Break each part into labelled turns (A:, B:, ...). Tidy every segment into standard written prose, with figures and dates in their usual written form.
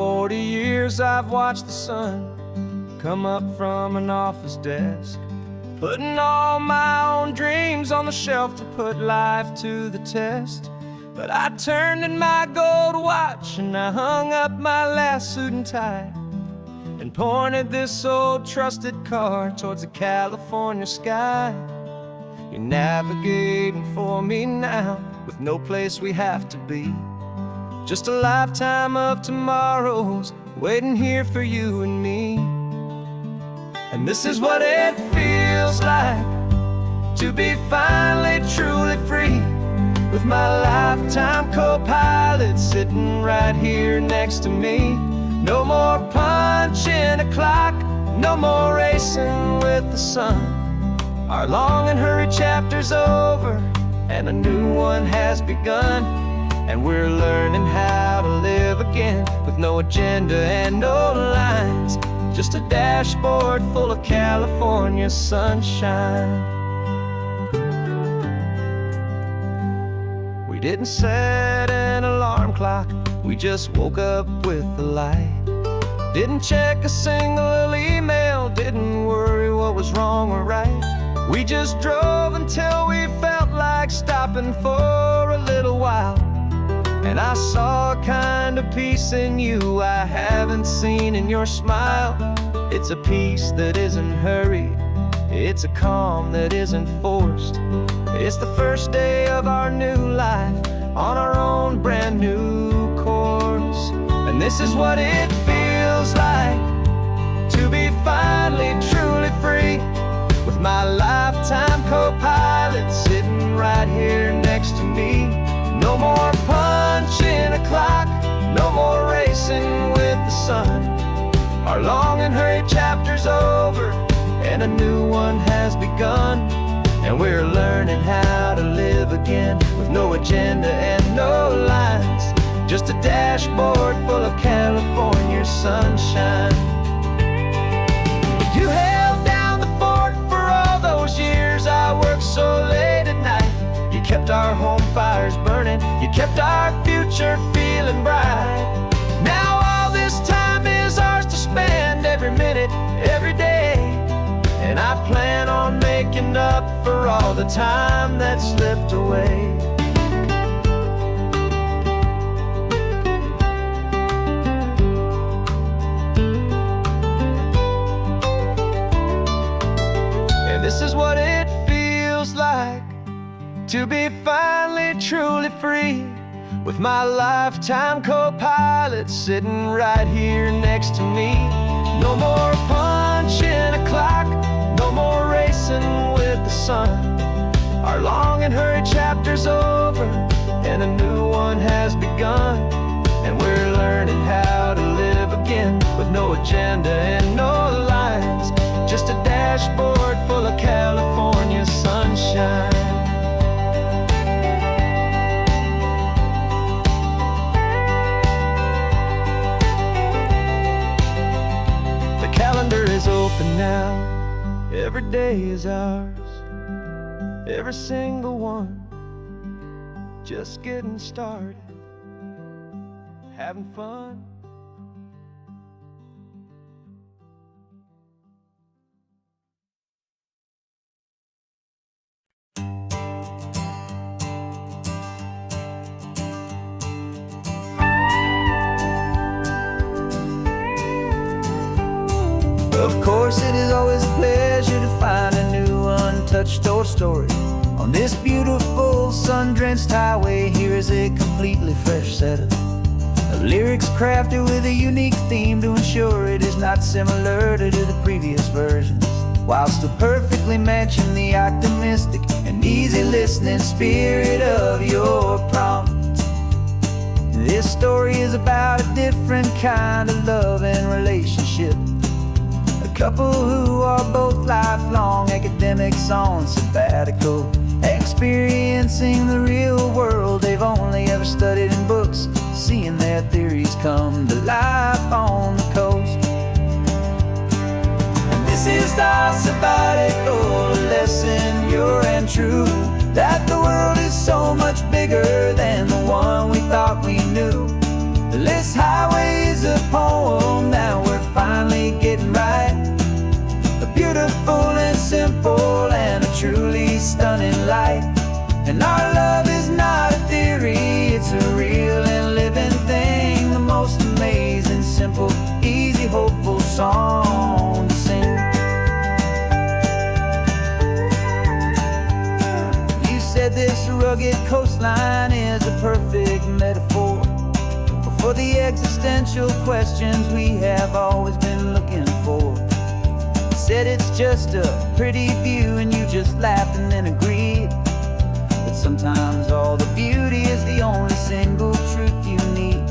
A: 40 years I've watched the sun come up from an office desk, putting all my own dreams on the shelf to put life to the test. But I turned in my gold watch and I hung up my last suit and tie, and pointed this old trusted car towards the California sky. You're navigating for me now, with no place we have to be. Just a lifetime of tomorrows waiting here for you and me. And this is what it feels like to be finally truly free, with my lifetime co-pilot sitting right here next to me. No more punching a clock, no more racing with the sun. Our long and hurried chapter's over, and a new one has begun. And we're learning how to live again, with no agenda and no lines, just a dashboard full of California sunshine. We didn't set an alarm clock, we just woke up with the light. Didn't check a single email, didn't worry what was wrong or right. We just drove until we felt like stopping for a little while. And I saw a kind of peace in you I haven't seen in your smile. It's a peace that isn't hurried, it's a calm that isn't forced. It's the first day of our new life on our own brand new course. And this is what it feels like to be finally truly free, with my lifetime co-pilot sitting right here next to me. No more punching a clock, no more racing with the sun. Our long and hurried chapter's over, and a new one has begun. And we're learning how to live again, with no agenda and no lines, just a dashboard full of California sunshine. You held down the fort for all those years I worked so late at night. You kept our home fires burning, you kept our future feeling bright. Now all this time is ours to spend, every minute, every day. And I plan on making up for all the time that slipped away. And this is what it feels like to be finally truly free, with my lifetime co-pilot sitting right here next to me. No more punching a clock, no more racing with the sun. Our long and hurried chapter's over, and a new one has begun. And we're learning how to live again, with no agenda and no lines, just a dashboard full of California sunshine. The calendar is open now, every day is ours, every single one, just getting started, having fun.
B: Of course, it is always a pleasure to find a new untouched old story. On this beautiful sun-drenched highway, here is a completely fresh set of lyrics crafted with a unique theme to ensure it is not similar to the previous versions, while still perfectly matching the optimistic and easy listening spirit of your prompt. This story is about a different kind of love and relationship. Couple who are both lifelong academics on sabbatical, experiencing the real world they've only ever studied in books, seeing their theories come to life on the coast. And this is our sabbatical lesson, pure and true, that the world is so much bigger than the one we thought we knew. This highway is a poem that we're finally getting right. A beautiful and simple and a truly stunning light. And our love is not a theory, it's a real and living thing. The most amazing, simple, easy, hopeful song to sing. You said this rugged coastline is a perfect metaphor for the existential questions we have always been looking for. You said it's just a pretty view and you just laughed and then agreed. But sometimes all the beauty is the only single truth you need.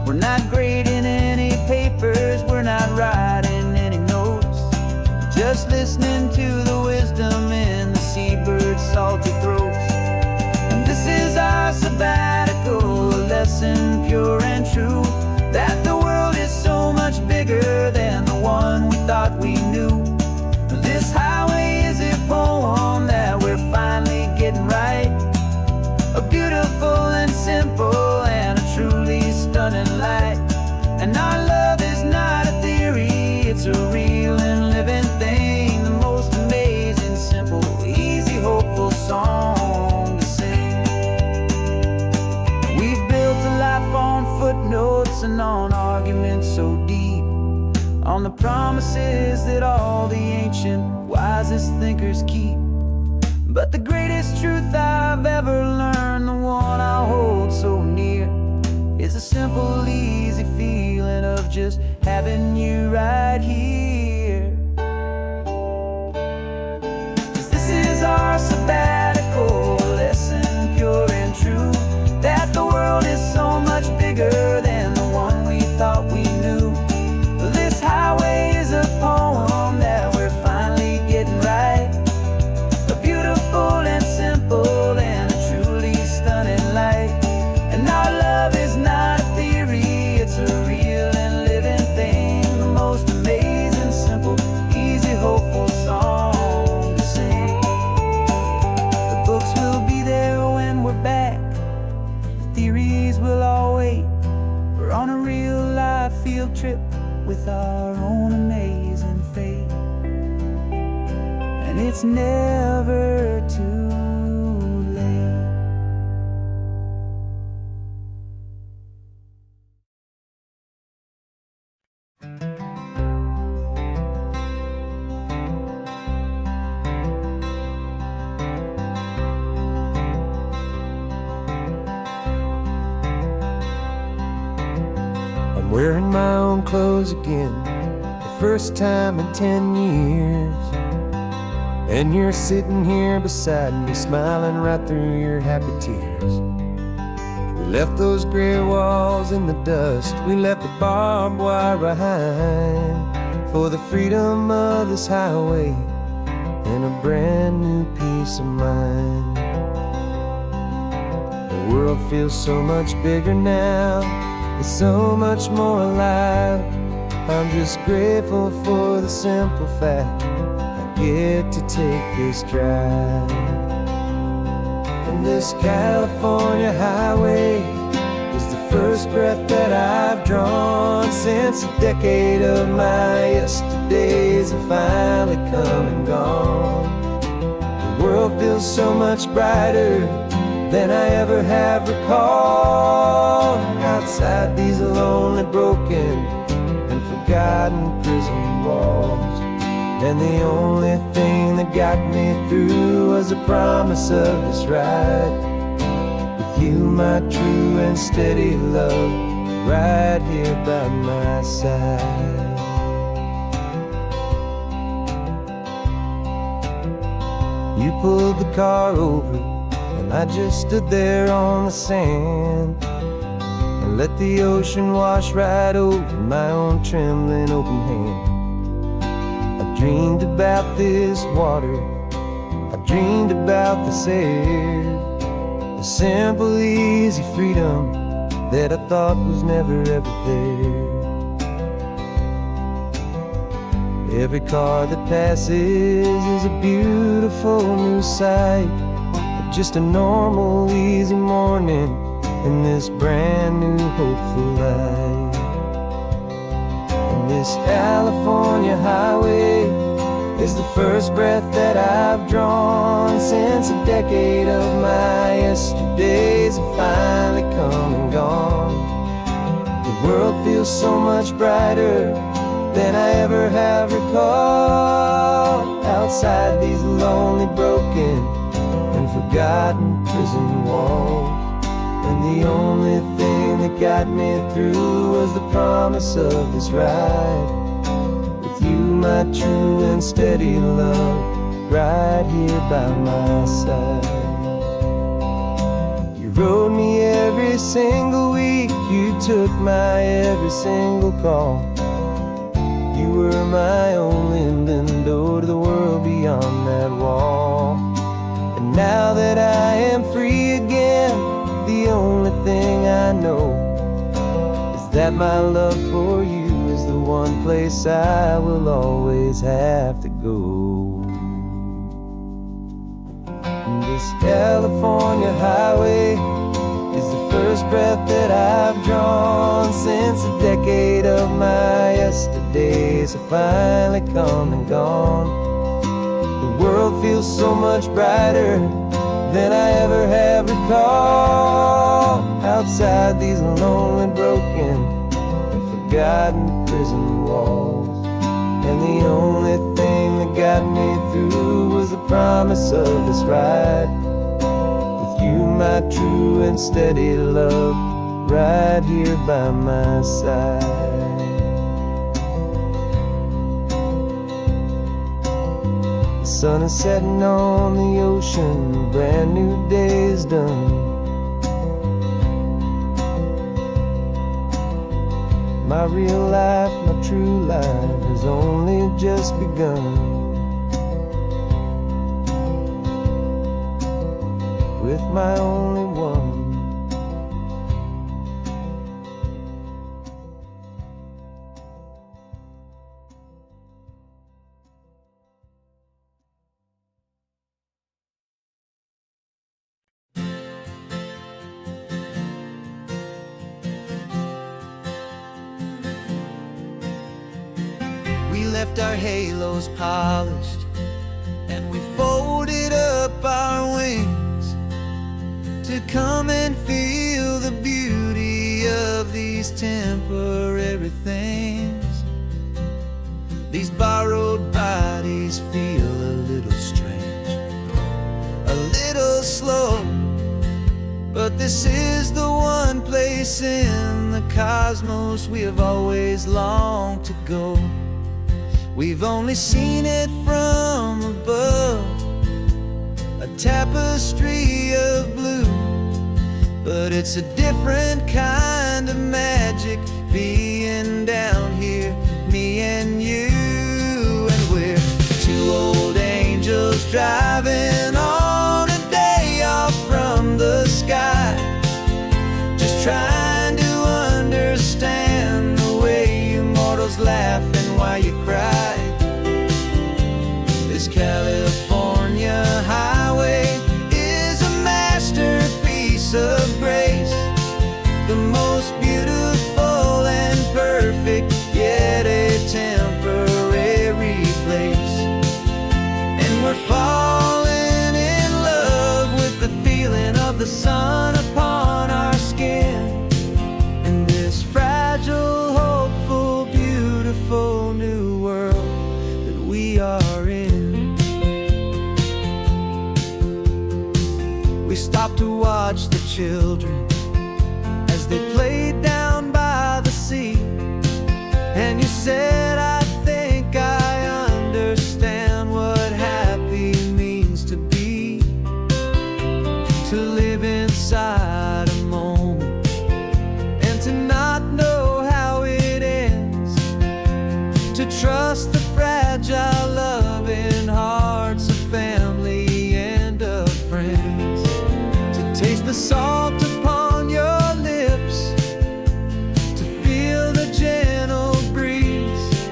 B: We're not grading any papers, we're not writing any notes, just listening to the wisdom in the seabird's salty throats. And this is our sabbatical, a lesson pure and true, that the world is so much bigger than the one we thought we knew. This highway is a poem that we're finally getting right. A beautiful and simple and a truly stunning light. And our love is not a theory, it's a real and living thing. The most amazing, simple, easy, hopeful song to sing. We've built a life on footnotes and on arguments so deep, on the promises that all the ancient, wisest thinkers keep. But the greatest truth I've ever learned, the one I hold so near, is a simple, easy feeling of just having you right here. 'Cause this is our sabbatical, lesson pure and true, that the world is so much bigger than the one we thought we knew. This highway is a poem that we're finally getting right. A beautiful and simple and a truly stunning light. And our love is not a theory, it's a real and living thing. The most amazing, simple, easy, hopeful song to sing. The books will be there when we're back, the theories will all wait. We're on a real life field trip with our own amazing fate. And it's never too late.
A: I'm wearing my own clothes again, the first time in 10 years. And you're sitting here beside me, smiling right through your happy tears. We left those gray walls in the dust, we left the barbed wire behind, for the freedom of this highway and a brand new peace of mind. The world feels so much bigger now, it's so much more alive. I'm just grateful for the simple fact I get to take this drive. And this California highway is the first breath that I've drawn since a decade of my yesterdays have finally come and gone. The world feels so much brighter than I ever have recalled. Outside these lonely, broken, and forgotten prison walls, and the only thing that got me through was the promise of this ride with you, my true and steady love, right here by my side. You pulled the car over and I just stood there on the sand and let the ocean wash right over my own trembling open hand. I dreamed about this water, I dreamed about this air, the simple, easy freedom that I thought was never ever there. Every car that passes is a beautiful new sight, just a normal, easy morning in this brand new hopeful life. And this California highway is the first breath that I've drawn since a decade of my yesterdays have finally come and gone. The world feels so much brighter than I ever have recalled. Outside these lonely, broken, and forgotten prison walls. And the only thing that got me through was the promise of this ride. With you, my true and steady love, right here by my side. You rode me every single week, you took my every single call. You were my only window to the world beyond that wall. And now that I am free again, the only thing I know is that my love for you is the one place I will always have to go. And this California highway is the first breath that I've drawn since a decade of my yesterdays have finally come and gone. The world feels so much brighter than I ever have recalled. Outside these lonely, broken, and forgotten prison walls. And the only thing that got me through was the promise of this ride. With you, my true and steady love, right here by my side. The sun is setting on the ocean, a brand new day is done. My real life, my true life has only just begun. With my only one. We left our halos polished, and we folded up our wings to come and feel the beauty of these temporary things. These borrowed bodies feel a little strange, a little slow, but this is the one place in the cosmos we have always longed to go. We've only seen it from above, a tapestry of blue, but it's a different kind of magic being down here, me and you. And we're two old angels driving on a day off from the sky, just trying to understand the way you mortals laugh and why you cry. This California highway is a masterpiece of grace, the most beautiful and perfect, yet a temporary place. And we're falling in love with the feeling of the sun upon our skin, in this fragile, hopeful, beautiful new world that we are in. We stopped to watch the children as they played down by the sea, and you said, I think I understand what happy means to be, to live inside a moment and to not know how it ends, to trust the fragile loving hearts of family and of friends, to taste the salt upon your lips, to feel the gentle breeze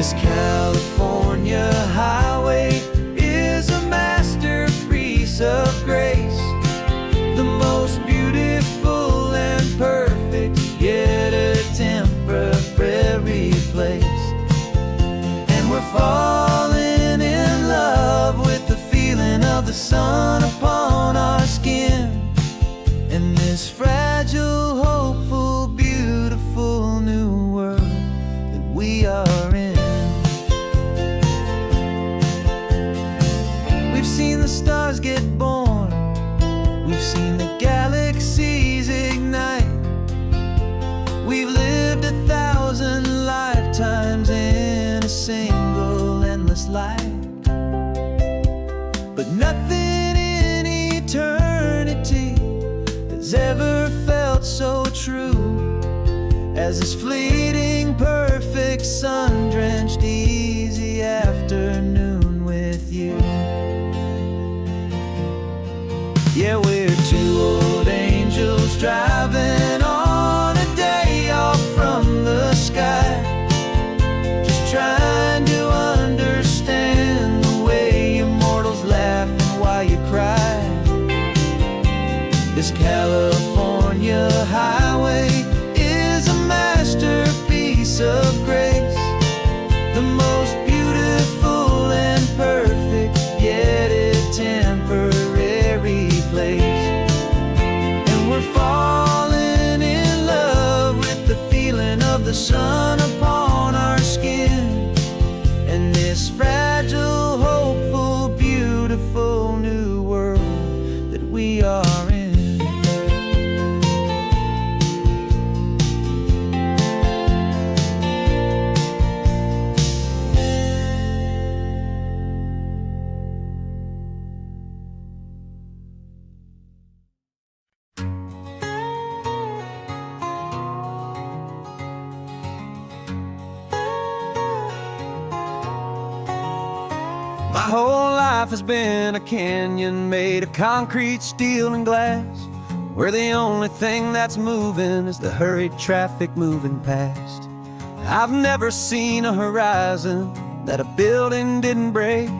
B: This California highway is a masterpiece of grace, the most beautiful and perfect, yet a temporary place. And we're falling in love with the feeling of the sun upon our skin, and this fragile, hopeful, beautiful new world that we are in. We've seen the stars get born, we've seen the galaxies ignite, we've lived 1,000 lifetimes in a single endless life. But nothing in eternity has ever felt so true as this fleeting, perfect, sun-drenched, easy afternoon with you. Yeah, we're two old angels driving on a day off from the sky, just trying to understand the way you mortals laugh and why you cry. This California highway is a masterpiece of grace, the most beautiful and perfect, yet a temporary place. And we're falling in love with the feeling of the sun upon our skin, and this fragile, hopeful, beautiful new world that we are in.
A: My whole life has been a canyon made of concrete, steel, and glass, where the only thing that's moving is the hurried traffic moving past. I've never seen a horizon that a building didn't break,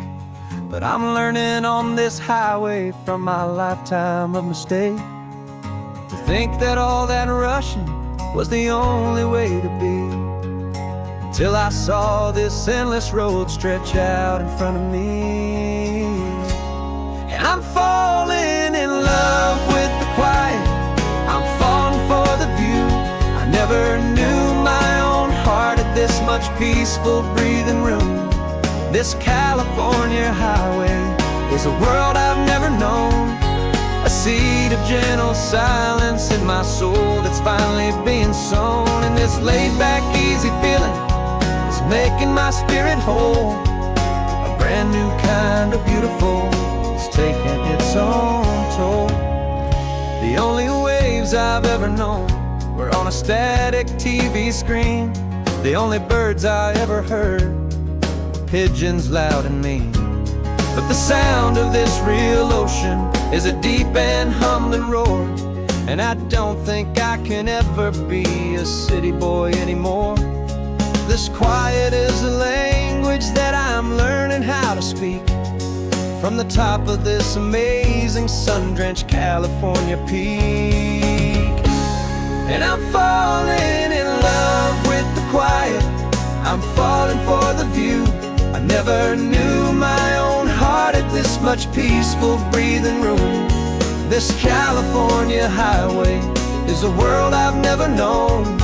A: but I'm learning on this highway from my lifetime of mistakes to think that all that rushing was the only way to be. Till I saw this endless road stretch out in front of me, and I'm falling in love with the quiet, I'm falling for the view. I never knew my own heart had this much peaceful breathing room. This California highway is a world I've never known, a seed of gentle silence in my soul that's finally being sown. And this laid-back, easy feeling making my spirit whole, a brand new kind of beautiful is taking its own toll. The only waves I've ever known were on a static TV screen. The only birds I ever heard were pigeons loud and mean. But the sound of this real ocean is a deep and humbling roar, and I don't think I can ever be a city boy anymore. This quiet is a language that I'm learning how to speak from the top of this amazing sun-drenched California peak. And I'm falling in love with the quiet, I'm falling for the view. I never knew my own heart had this much peaceful breathing room. This California highway is a world I've never known,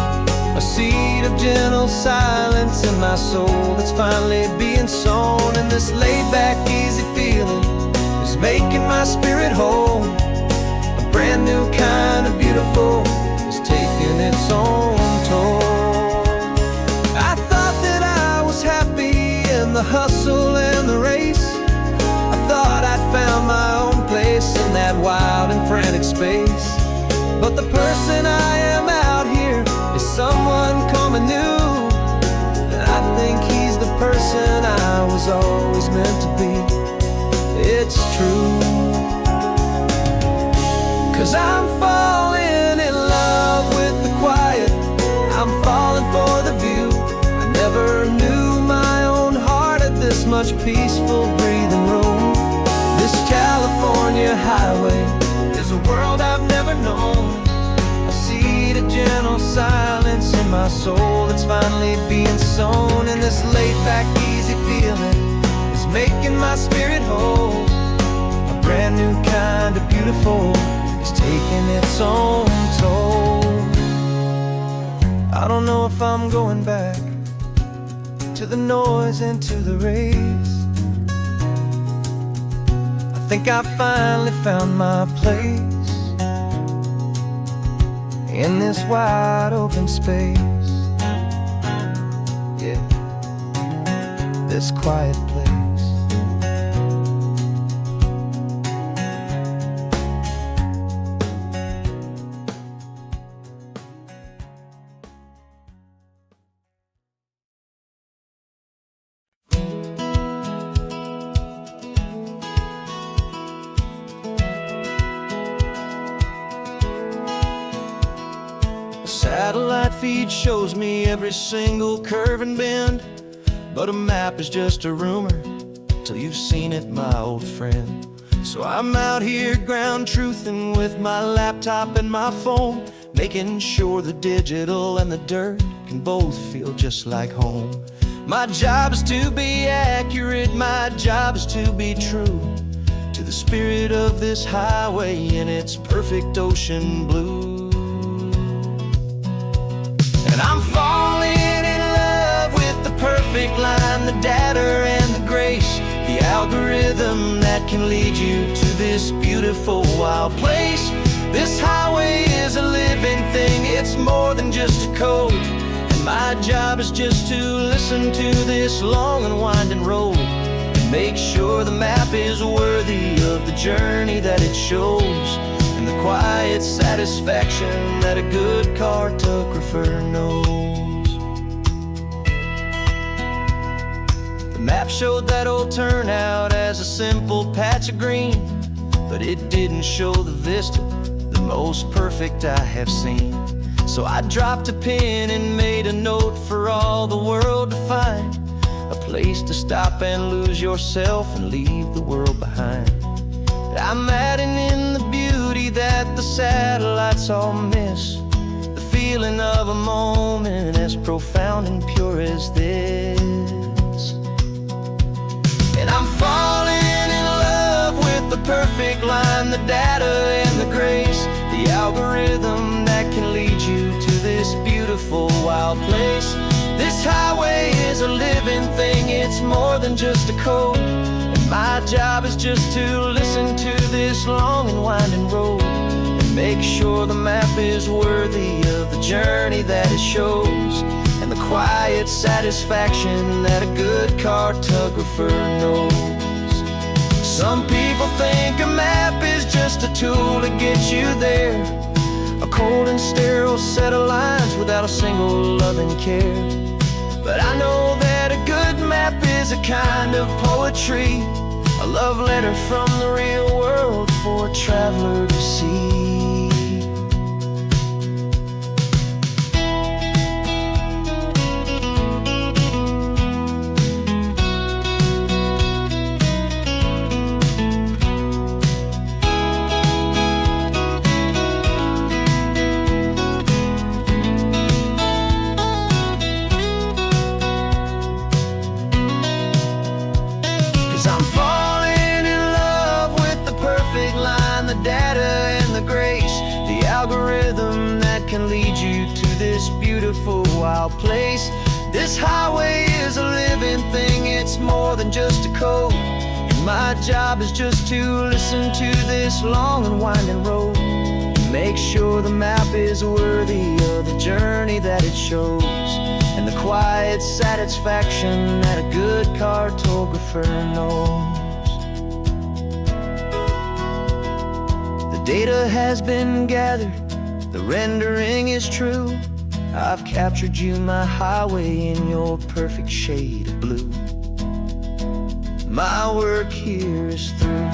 A: a seed of gentle silence in my soul that's finally being sown. And this laid-back, easy feeling is making my spirit whole, a brand new kind of beautiful is taking its own toll. I thought that I was happy in the hustle and the race, I thought I'd found my own place in that wild and frantic space. But the person I am out here is someone coming new, and I think he's the person I was always meant to be. It's true, 'cause I'm falling in love with the quiet, I'm falling for the view. I never knew my such peaceful breathing room. This California highway is a world I've never known. I see the gentle silence in my soul that's finally being sown. And this laid-back, easy feeling is making my spirit whole. A brand new kind of beautiful is taking its own toll. I don't know if I'm going back to the noise and to the race. I think I finally found my place in this wide open space. Yeah, this quiet place. Satellite feed shows me every single curve and bend, but a map is just a rumor till you've seen it, my old friend. So I'm out here ground truthing with my laptop and my phone, making sure the digital and the dirt can both feel just like home. My job is to be accurate, my job is to be true to the spirit of this highway in its perfect ocean blue. And I'm falling in love with the perfect line, the data and the grace, the algorithm that can lead you to this beautiful wild place. This highway is a living thing, it's more than just a code. And my job is just to listen to this long and winding road and make sure the map is worthy of the journey that it shows, and the quiet satisfaction that a good cartographer knows. The map showed that old turnout as a simple patch of green, but it didn't show the vista, the most perfect I have seen. So I dropped a pin and made a note for all the world to find, a place to stop and lose yourself and leave the world behind. I'm adding in the beauty that the satellites all miss, the feeling of a moment as profound and pure as this. And I'm falling in love with the perfect line, the data and the grace, the algorithm that can lead you to this beautiful wild place. This highway is a living thing, it's more than just a code. My job is just to listen to this long and winding road and make sure the map is worthy of the journey that it shows, and the quiet satisfaction that a good cartographer knows. Some people think a map is just a tool to get you there, a cold and sterile set of lines without a single loving care. But I know that a good map is a kind of poetry, a love letter from the real world for a traveler to see. I'm falling in love with the perfect line, the data and the grace, the algorithm that can lead you to this beautiful wild place. This highway is a living thing, it's more than just a code. And my job is just to listen to this long and winding road and make sure the map is worthy of the journey that it shows, and the quiet satisfaction that a good cartographer knows. The data has been gathered, the rendering is true. I've captured you, my highway, in your perfect shade of blue. My work here is through.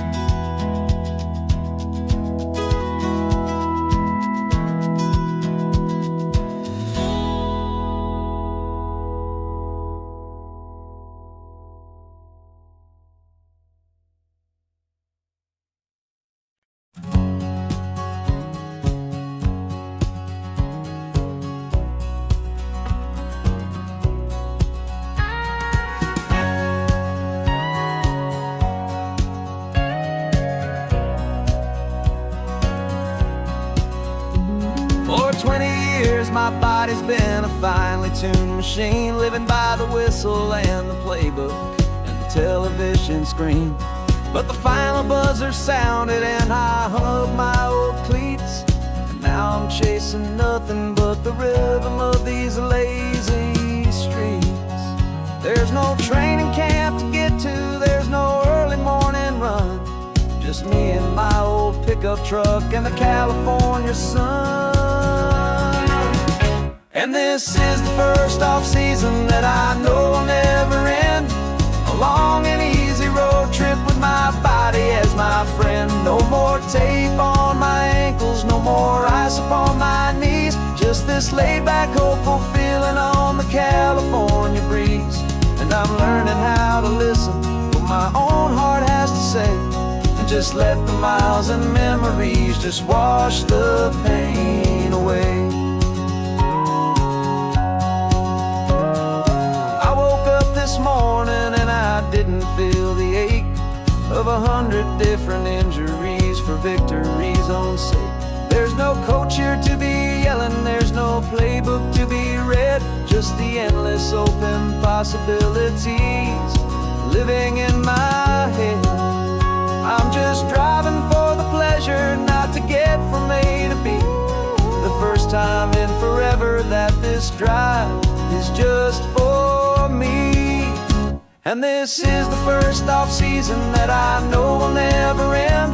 B: 20 years my body's been a finely tuned machine, living by the whistle and the playbook and the television screen. But the final buzzer sounded and I hung up my old cleats, and now I'm chasing nothing but the rhythm of these lazy streets. There's no training camp to get to, there's no early morning run, just me and my old pickup truck and the California sun. And this is the first off-season that I know will never end, a long and easy road trip with my body as my friend. No more tape on my ankles, no more ice upon my knees, just this laid-back, hopeful feeling on the California breeze. And I'm learning how to listen to what my own heart has to say, and just let the miles and memories just wash the pain away. I woke up this morning and I didn't feel the ache of 100 different injuries for victory's own sake. There's no coach here to be yelling, there's no playbook to be read, just the endless open possibilities living in my head. I'm just driving for the pleasure, not to get from A to B. The first time in forever that this drive is just for me. And this is the first off-season that I know will never end,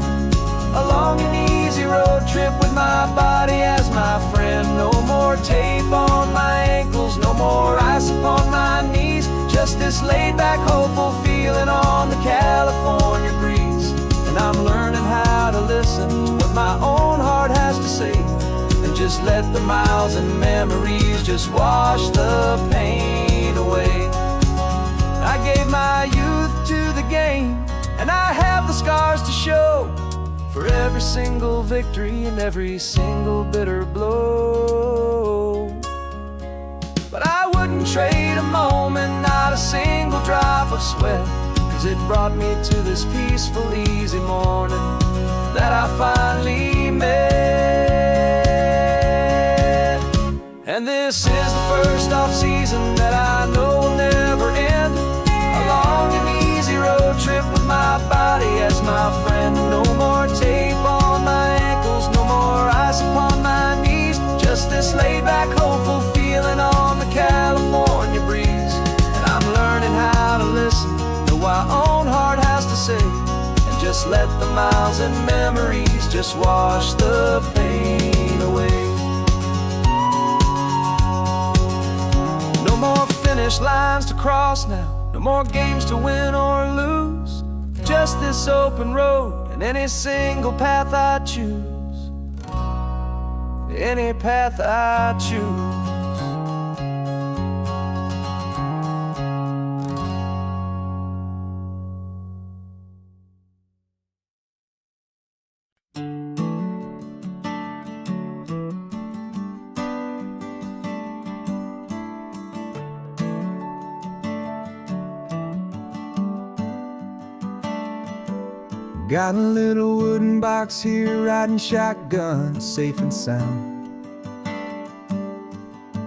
B: a long and easy road trip with my body as my friend. No more tape on my ankles, no more ice upon my knees, just this laid-back, hopeful feeling on the California breeze. And I'm learning how to listen to what my own heart has to say, and just let the miles and memories just wash the pain away. I gave my youth to the game, and I have the scars to show for every single victory and every single bitter blow. But I wouldn't trade a moment, not a single drop of sweat, 'cause it brought me to this peaceful, easy morning that I finally met. And this is the first off-season that I know will never end, a long and easy road trip with my body as my friend. No more tape on my ankles, no more ice upon my knees, just this laid-back, hopeful feeling on the California breeze. And I'm learning how to listen to what my own heart has to say, and just let the miles and memories just wash the pain away. No more finish lines to cross now, no more games to win or lose, just this open road and any single path I choose, any path I choose. Got a little wooden box here, riding shotgun, safe and sound.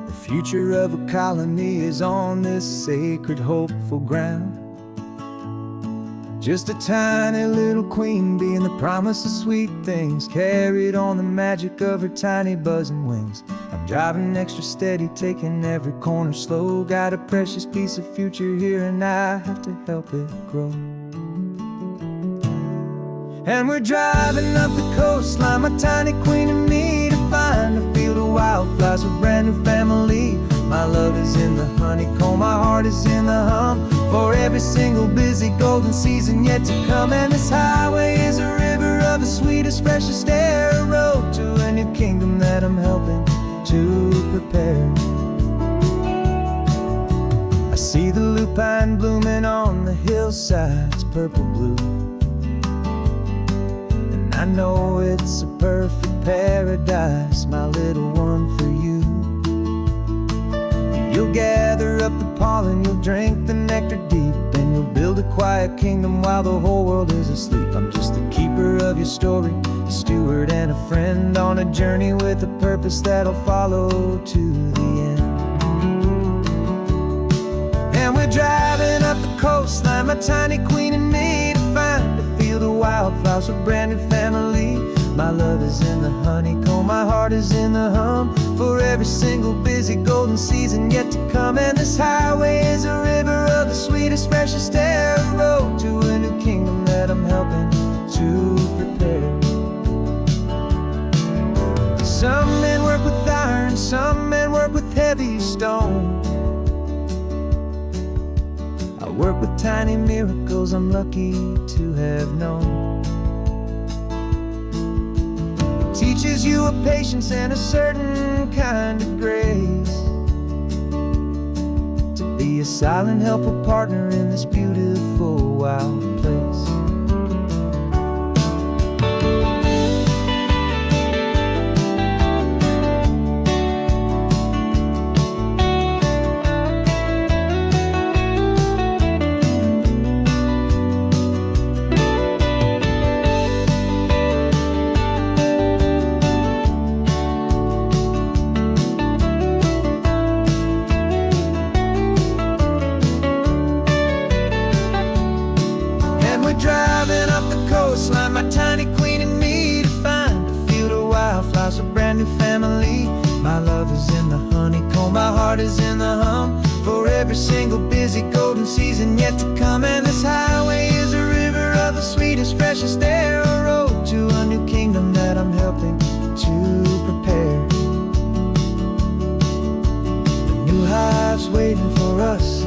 B: The future of a colony is on this sacred, hopeful ground. Just a tiny little queen bee and the promise of sweet things, carried on the magic of her tiny buzzing wings. I'm driving extra steady, taking every corner slow. Got a precious piece of future here and I have to help it grow. And we're driving up the coastline, my tiny queen and me, to find a field of wildflowers, a brand new family. My love is in the honeycomb, my heart is in the hum, for every single busy golden season yet to come. And this highway is a river of the sweetest, freshest air, a road to a new kingdom that I'm helping to prepare. I see the lupine blooming on the hillsides, purple blue. I know it's a perfect paradise, my little one, for you. You'll gather up the pollen, you'll drink the nectar deep, and you'll build a quiet kingdom while the whole world is asleep. I'm just the keeper of your story, a steward and a friend on a journey with a purpose that'll follow to the end. And we're driving up the coastline, my tiny queen and me, to find a field of wildflowers for a brand new family. My love is in the honeycomb, my heart is in the hum, for every single busy golden season yet to come. And this highway is a river of the sweetest, freshest air, a road to a new kingdom that I'm helping to prepare. Some men work with iron, some men work with heavy stone. I work with tiny miracles I'm lucky to have known. Teaches you a patience and a certain kind of grace, to be a silent, helpful partner in this beautiful, wild place. Driving up the coastline, my tiny queen and me, to find a field of wildflowers, a brand new family. My love is in the honeycomb, my heart is in the hum, for every single busy golden season yet to come. And this highway is a river of the sweetest, freshest air, a road to a new kingdom that I'm helping to prepare. The new hive's waiting for us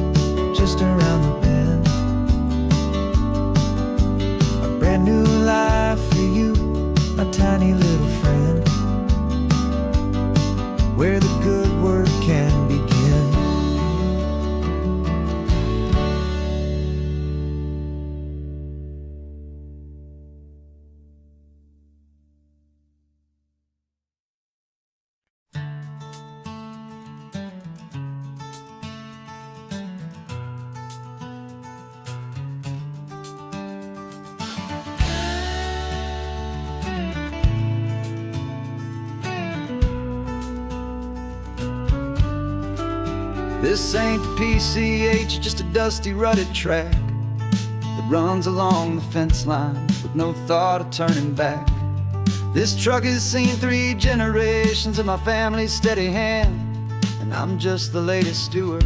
B: just around the bend. New life for you, my tiny little friend, where the good work can begin. This ain't the PCH, just a dusty, rutted track that runs along the fence line with no thought of turning back. This truck has seen 3 generations of my family's steady hand, and I'm just the latest steward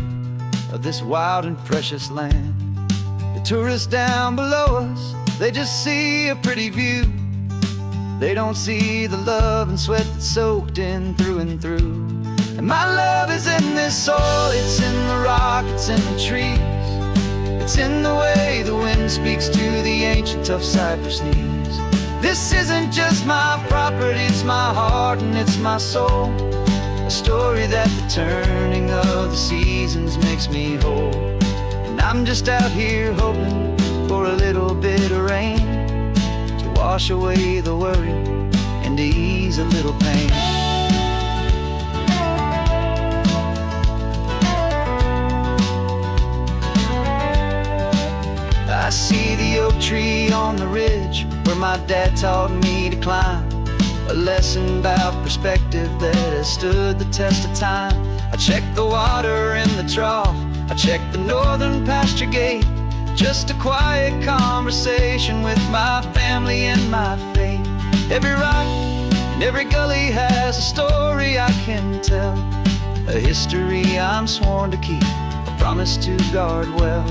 B: of this wild and precious land. The tourists down below us, they just see a pretty view. They don't see the love and sweat that's soaked in through and through. And my love is in this soil, it's in the rock, it's in the trees. It's in the way the wind speaks to the ancient tough cypress knees. This isn't just my property, it's my heart and it's my soul. A story that the turning of the seasons makes me whole. And I'm just out here hoping for a little bit of rain to wash away the worry and to ease a little pain. I see the oak tree on the ridge where my dad taught me to climb, a lesson about perspective that has stood the test of time. I check the water in the trough, I check the northern pasture gate, just a quiet conversation with my family and my faith. Every rock and every gully has a story I can tell, a history I'm sworn to keep, a promise to guard well.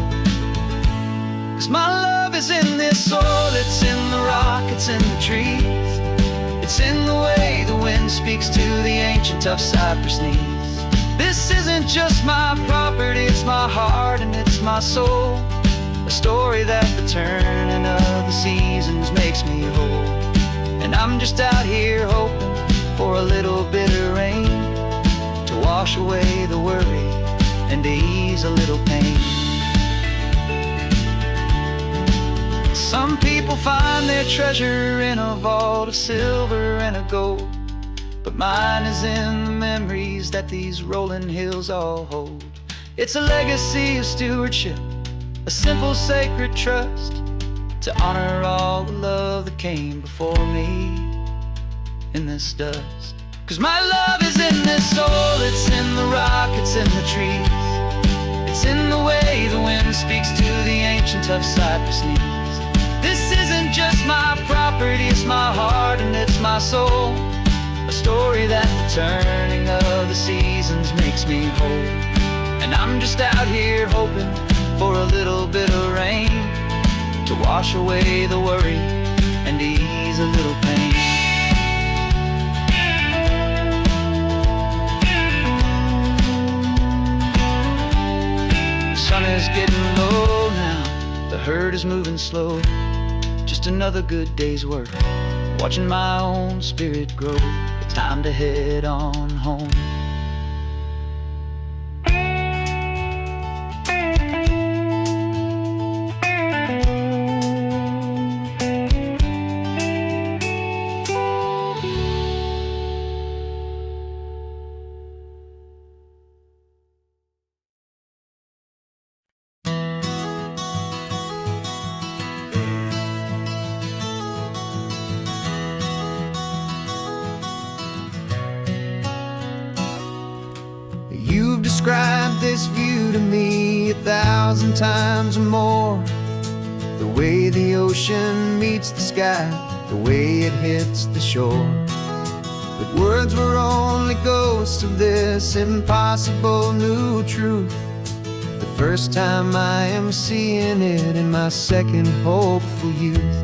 B: 'Cause my love is in this soil, it's in the rock, it's in the trees. It's in the way the wind speaks to the ancient tough cypress knees. This isn't just my property, it's my heart and it's my soul. A story that the turning of the seasons makes me whole. And I'm just out here hoping for a little bit of rain to wash away the worry and to ease a little pain. Some people find their treasure in a vault of silver and a gold, but mine is in the memories that these rolling hills all hold. It's a legacy of stewardship, a simple sacred trust, to honor all the love that came before me in this dust. 'Cause my love is in this soul, it's in the rock, it's in the trees. It's in the way the wind speaks to the ancient of cypress knees. This isn't just my property, it's my heart and it's my soul. A story that the turning of the seasons makes me whole. And I'm just out here hoping for a little bit of rain to wash away the worry and ease a little pain. The sun is getting low now, the herd is moving slow. Just another good day's work, watching my own spirit grow. It's time to head on home. You've described this view to me 1,000 times or more. The way the ocean meets the sky, the way it hits the shore. But words were only ghosts of this impossible new truth. The first time I am seeing it in my second hopeful youth.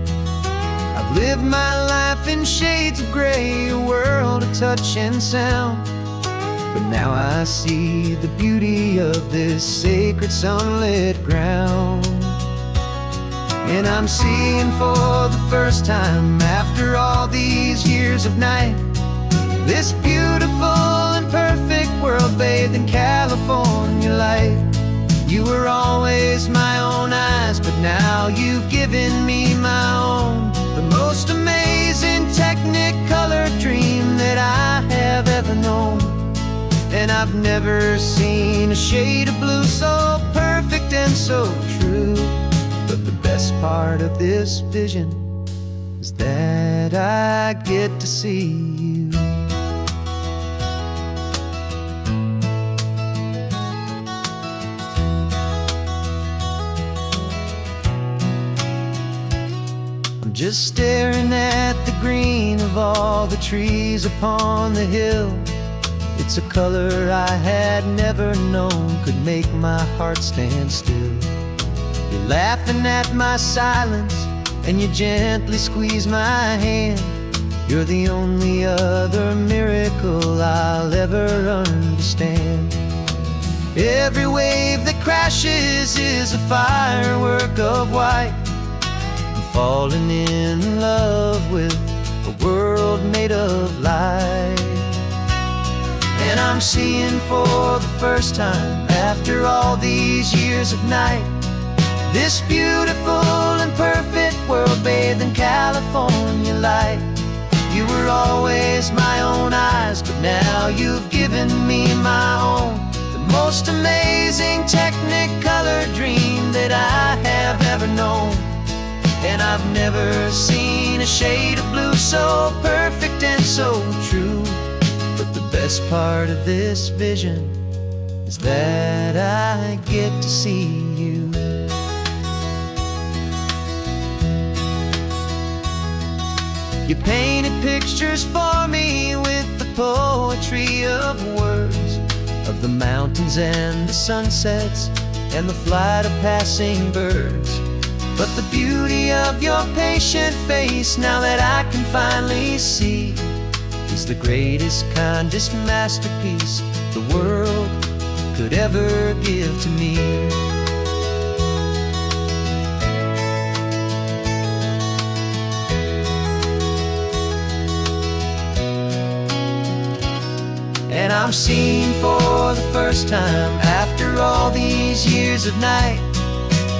B: I've lived my life in shades of gray, a world of touch and sound. But now I see the beauty of this sacred sunlit ground. And I'm seeing for the first time, after all these years of night, this beautiful and perfect world bathed in California light. You were always my own eyes, but now you've given me my own. The most amazing technicolor dream that I have ever known. And I've never seen a shade of blue so perfect and so true. But the best part of this vision is that I get to see you. I'm just staring at the green of all the trees upon the hill. It's a color I had never known could make my heart stand still. You're laughing at my silence and you gently squeeze my hand. You're the only other miracle I'll ever understand. Every wave that crashes is a firework of white. I'm falling in love with a world made of light. And I'm seeing for the first time, after all these years of night, this beautiful and perfect world bathed in California light. You were always my own eyes, but now you've given me my own. The most amazing technicolor dream that I have ever known. And I've never seen a shade of blue so perfect and so true. But the best part of this vision is that I get to see you. You painted pictures for me with the poetry of words, of the mountains and the sunsets and the flight of passing birds. But the beauty of your patient face, now that I can finally see, is the greatest, kindest masterpiece the world could ever give to me. And I'm seeing for the first time, after all these years of night,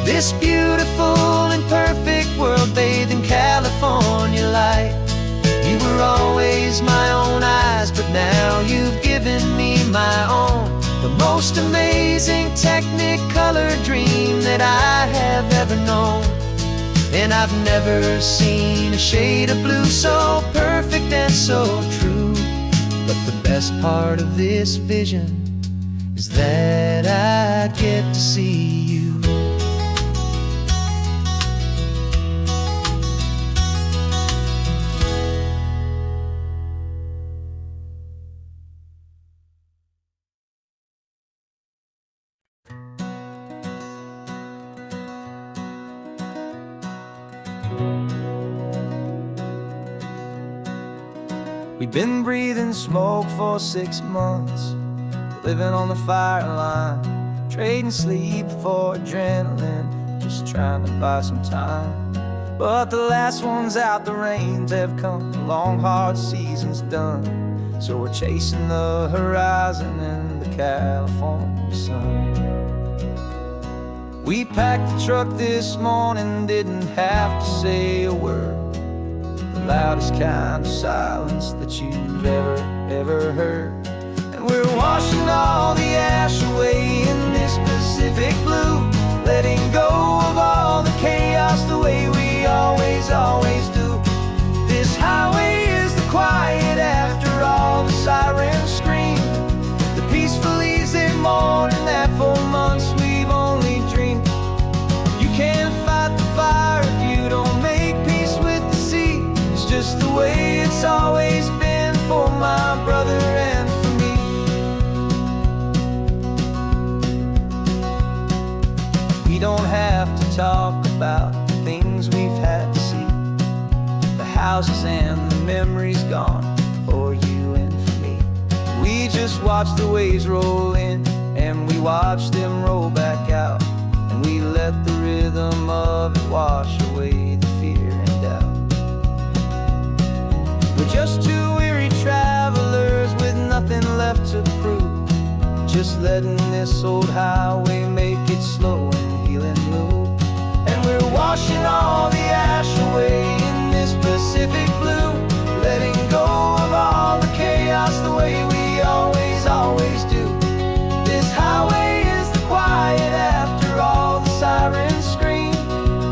B: this beautiful and perfect world bathed in California light. You were always my own eyes, but now you've given me my own. The most amazing technicolor dream that I have ever known. And I've never seen a shade of blue so perfect and so true. But the best part of this vision is that I get to see you. We've been breathing smoke for 6 months, living on the fire line, trading sleep for adrenaline, just trying to buy some time. But the last one's out, the rains have come, the long hard season's done. So we're chasing the horizon in the California sun. We packed the truck this morning, didn't have to say a word. The loudest kind of silence that you've ever heard. And we're washing all the ash away in this Pacific blue, letting go of all the chaos the way we always do. This highway is the quiet after all the sirens scream, the peaceful easy morning that for months we've only dreamed. You can't fight the fire if you don't make peace with the sea. It's just the way it's always been for my brother and for me. We don't have to talk about the things we've had to see, the houses and the memories gone for you and for me. We just watch the waves roll in and we watch them roll back out, and we let the rhythm of it wash away the fear and doubt. We're just two weary travelers with nothing left to prove, just letting this old highway make it slow and healing move. And we're washing all the ash away in this Pacific blue, letting go of all the chaos the way we always do. This highway is the quiet after all the sirens scream,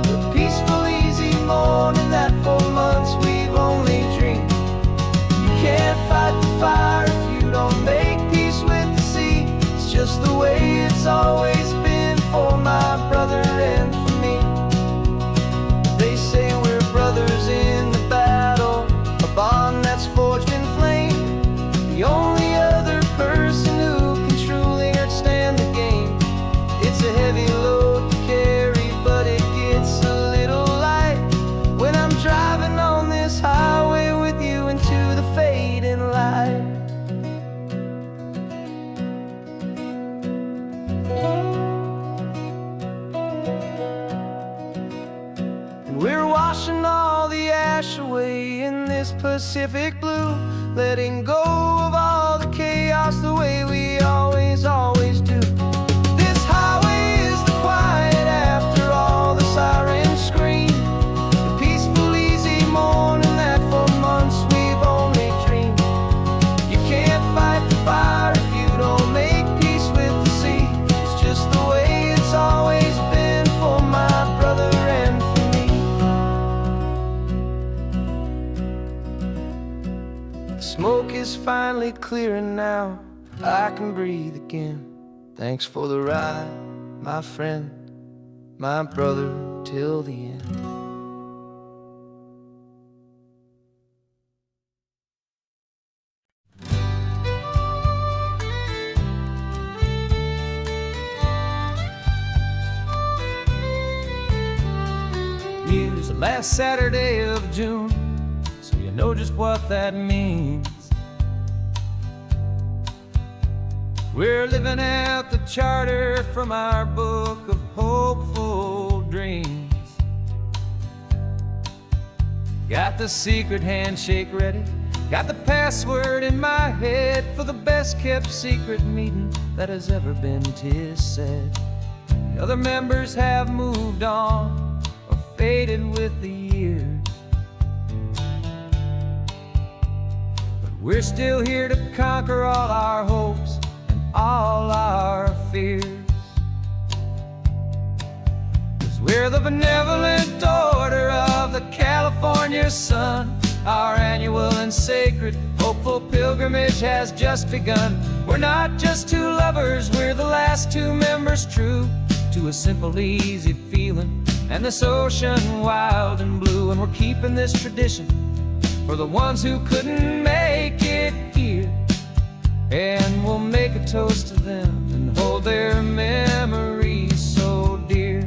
B: the peaceful easy morning that for months we've only dreamed. You can't fight the fire if you don't make peace with the sea. It's just the way it's always been for my brother and for me. They say we're brothers in the battle, a bond that's forged in flame. The only other person who can truly understand the game. It's a heavy load to carry, but it gets a little light when I'm driving on this highway with you into the fading light. And we're washing all the ash away in this Pacific blue, letting go of all the chaos the way we always do. This highway is the quiet after all the sirens scream, the peaceful easy morning that for months we've only dreamed. You can't fight the fire if you don't make peace with the sea. It's just the way it's always been for my brother and for me. The smoke is finally clearing now, I can breathe again. Thanks for the ride, my friend, my brother, till the end. News the last Saturday of June, so you know just what that means. We're living out the charter from our book of hopeful dreams. Got the secret handshake ready, got the password in my head for the best kept secret meeting that has ever been, 'tis said. The other members have moved on or faded with the years, but we're still here to conquer all our hopes, all our fears. 'Cause we're the benevolent order of the California sun, our annual and sacred hope
A: hopeful pilgrimage has just begun. We're not just two lovers, we're the last two members true to a simple, easy feeling, and this ocean wild and blue. And we're keeping this tradition for the ones who couldn't make it here, and we'll make a toast to them and hold their memories so dear.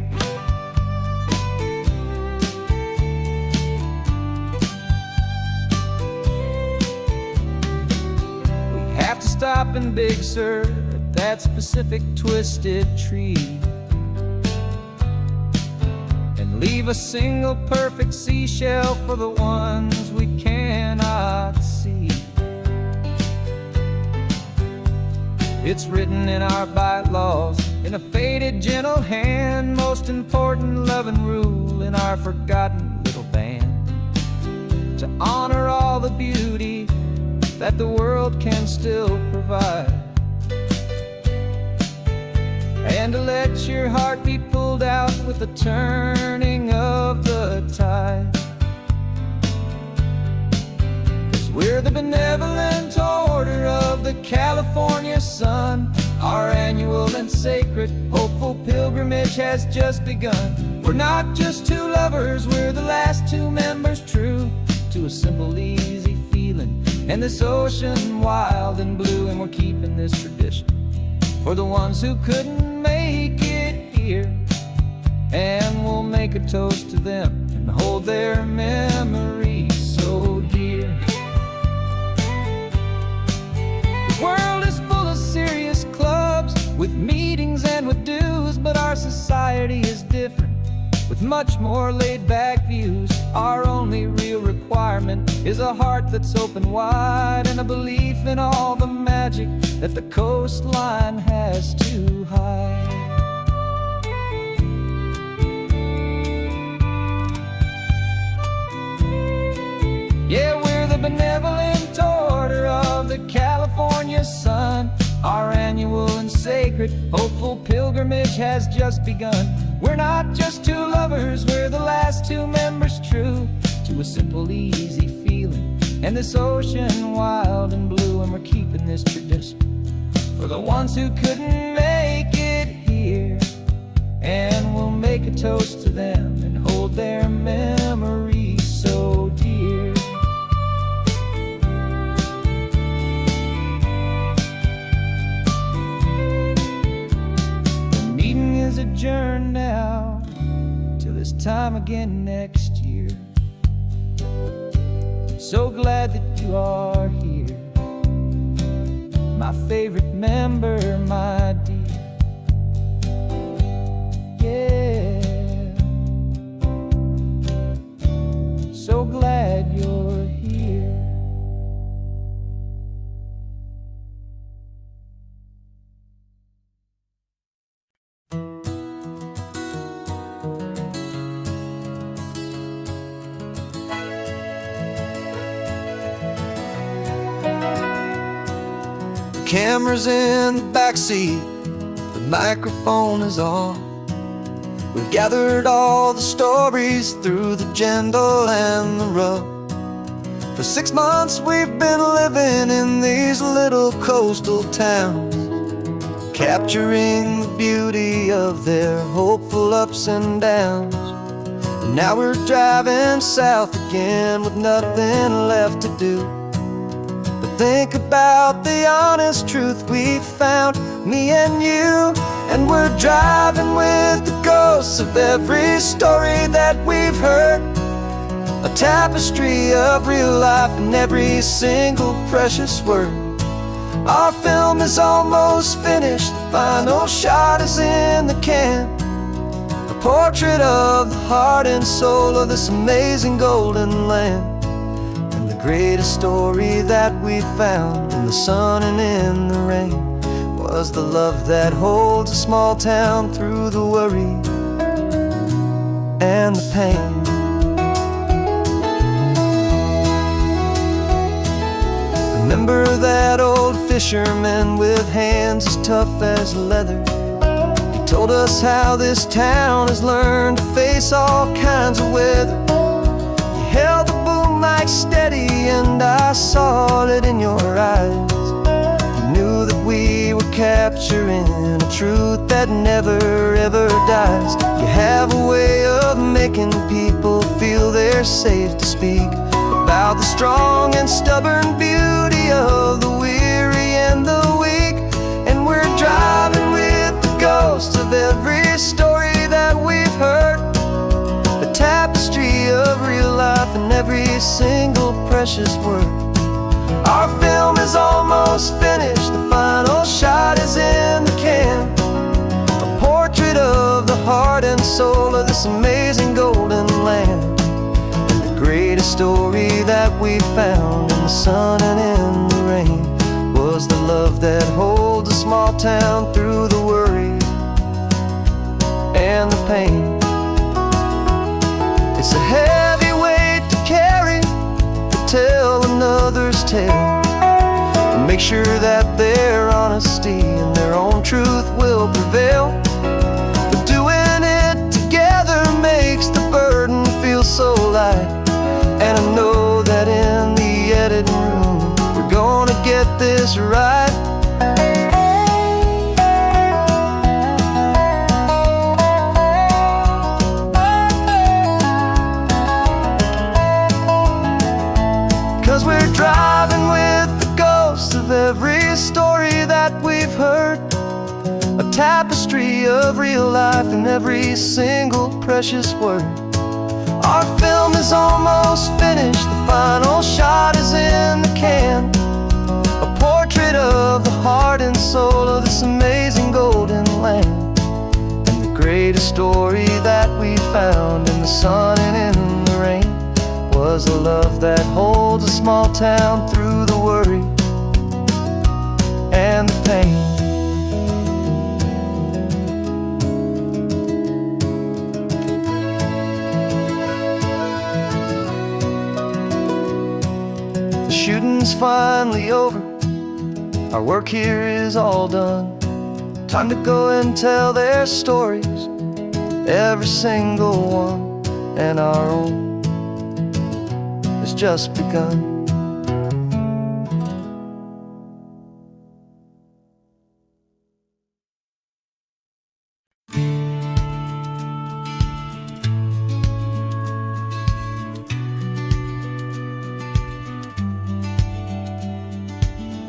A: We have to stop in Big Sur at that specific twisted tree and leave a single perfect seashell for the ones we cannot see. It's written in our bylaws, in a faded gentle hand, most important loving rule in our forgotten little band, to honor all the beauty that the world can still provide, and to let your heart be pulled out with the turning of the tide. 'Cause we're the benevolent order of the California sun. Our annual and sacred hopeful pilgrimage has just begun. We're not just two lovers, we're the last two members true to a simple, easy feeling, and this ocean wild and blue. And we're keeping this tradition for the ones who couldn't make it here, and we'll make a toast to them and hold their memories so dear. The world is full of serious clubs with meetings and with dues, but our society is different with much more laid-back views. Our only real requirement is a heart that's open wide, and a belief in all the magic that the coastline has to hide. Yeah, we're the benevolent order of the California sun. Our annual and sacred hopeful pilgrimage has just begun. We're not just two lovers, we're the last two members true to a simple, easy feeling, and this ocean wild and blue. And we're keeping this tradition for the ones who couldn't make it here, and we'll make a toast to them and hold their memories so dear. The meeting is adjourned now till this time again next year. So glad that you are here, my favorite member, my dear. Yeah, so glad you're here.
B: Camera's in the backseat, the microphone is on. We've gathered all the stories through the gentle and the rough. For 6 months we've been living in these little coastal towns, capturing the beauty of their hopeful ups and downs. And now we're driving south again with nothing left to do. Think about the honest truth we found, me and you. And we're driving with the ghosts of every story that we've heard, a tapestry of real life in every single precious word. Our film is almost finished, the final shot is in the can, a portrait of the heart and soul of this amazing golden land. Greatest story that we found in the sun and in the rain was the love that holds a small town through the worry and the pain. Remember that old fisherman with hands as tough as leather? He told us how this town has learned to face all kinds of weather. He held the boom
A: like steady, and I saw it in your eyes. You knew that we were capturing a truth that never ever dies. You have a way of making people feel they're safe to speak about the strong and stubborn beauty of the weary and the weak. And we're driving with the ghosts of every story that we've heard, the tapestry of real life and every single precious word. Our film is almost finished, the final shot is in the can, a portrait of the heart and soul of this amazing golden land. And the greatest story that we found in the sun and in the rain was the love that holds a small town through the worry and the pain. It's a heavy weight to carry, to tell another's tale, and make sure that their honesty and their own truth will prevail. But doing it together makes the burden feel so light. And I know that in the editing room we're gonna get this right. 'Cause we're driving with the ghosts of every story that we've heard, a tapestry of real life and every single precious word. Our film is almost finished, the final shot is in the can, a portrait of the heart and soul of this amazing golden land. And the greatest story that we found in the sun and in the rain was a love that holds a small town through the worry and the pain. The shooting's finally over, our work here is all done. Time to go and tell their stories, every single one, and our own has just begun.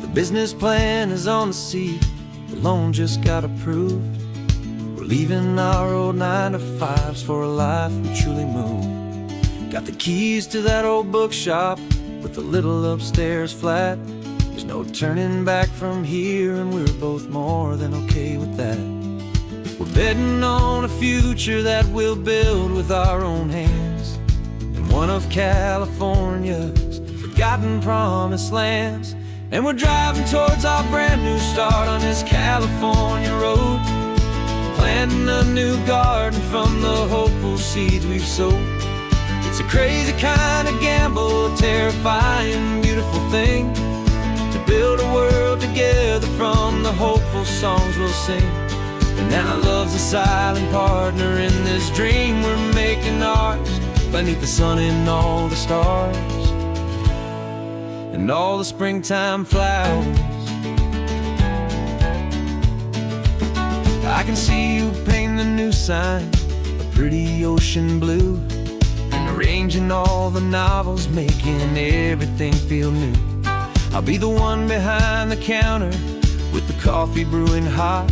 A: The business plan is on the seat, the loan just got approved. We're leaving our old 9-to-5s for a life we truly move. Got the keys to that old bookshop with the little upstairs flat. There's no turning back from here, and we're both more than okay with that. We're betting on a future that we'll build with our own hands, in one of California's forgotten promised lands. And we're driving towards our brand new start on this California road, planting a new garden from the hopeful seeds we've sowed. It's a crazy kind of gamble, a terrifying, beautiful thing, to build a world together from the hopeful songs we'll sing. And now love's a silent partner in this dream we're making ours, beneath the sun and all the stars and all the springtime flowers. I can see you painting the new sign a pretty ocean blue, and arranging all the novels, making everything feel new. I'll be the one behind the counter with the coffee brewing hot,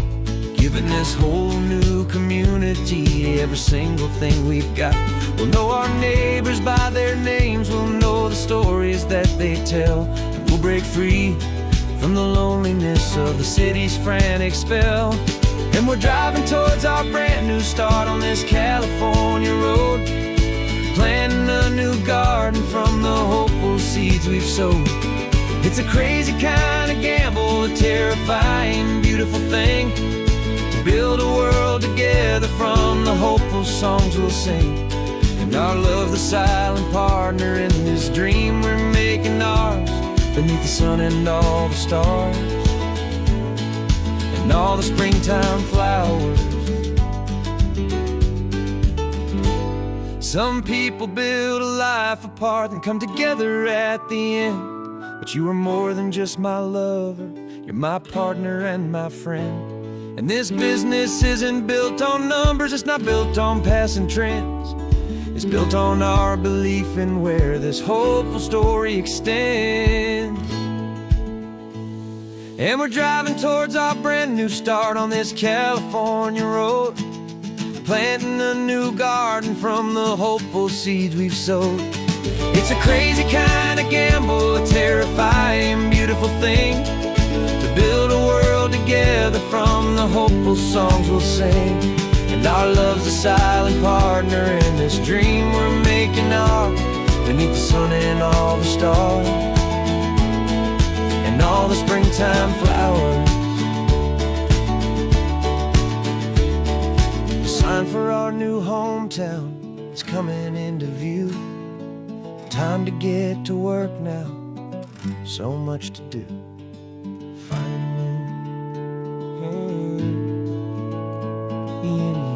A: giving this whole new community every single thing we've got. We'll know our neighbors by their names, we'll know the stories that they tell, and we'll break free from the loneliness of the city's frantic spell. And we're driving towards our brand new start on this California road, planting a new garden from the hopeful seeds we've sowed. It's a crazy kind of gamble, a terrifying, beautiful thing, to build a world together from the hopeful songs we'll sing. And our love, the silent partner in this dream we're making ours, beneath the sun and all the stars and all the springtime flowers. Some people build a life apart and come together at the end, but you are more than just my lover, you're my partner and my friend. And this business isn't built on numbers, it's not built on passing trends. It's built on our belief in where this hopeful story extends. And we're driving towards our brand new start on this California road, planting a new garden from the hopeful seeds we've sowed. It's a crazy kind of gamble, a terrifying, beautiful thing, to build a world together from the hopeful songs we'll sing. And our love's a silent partner in this dream we're making ours, beneath the sun and all the stars, and all the springtime flowers. The sign for our new hometown is coming into view. Time to get to work now, so much to do. Finding in you.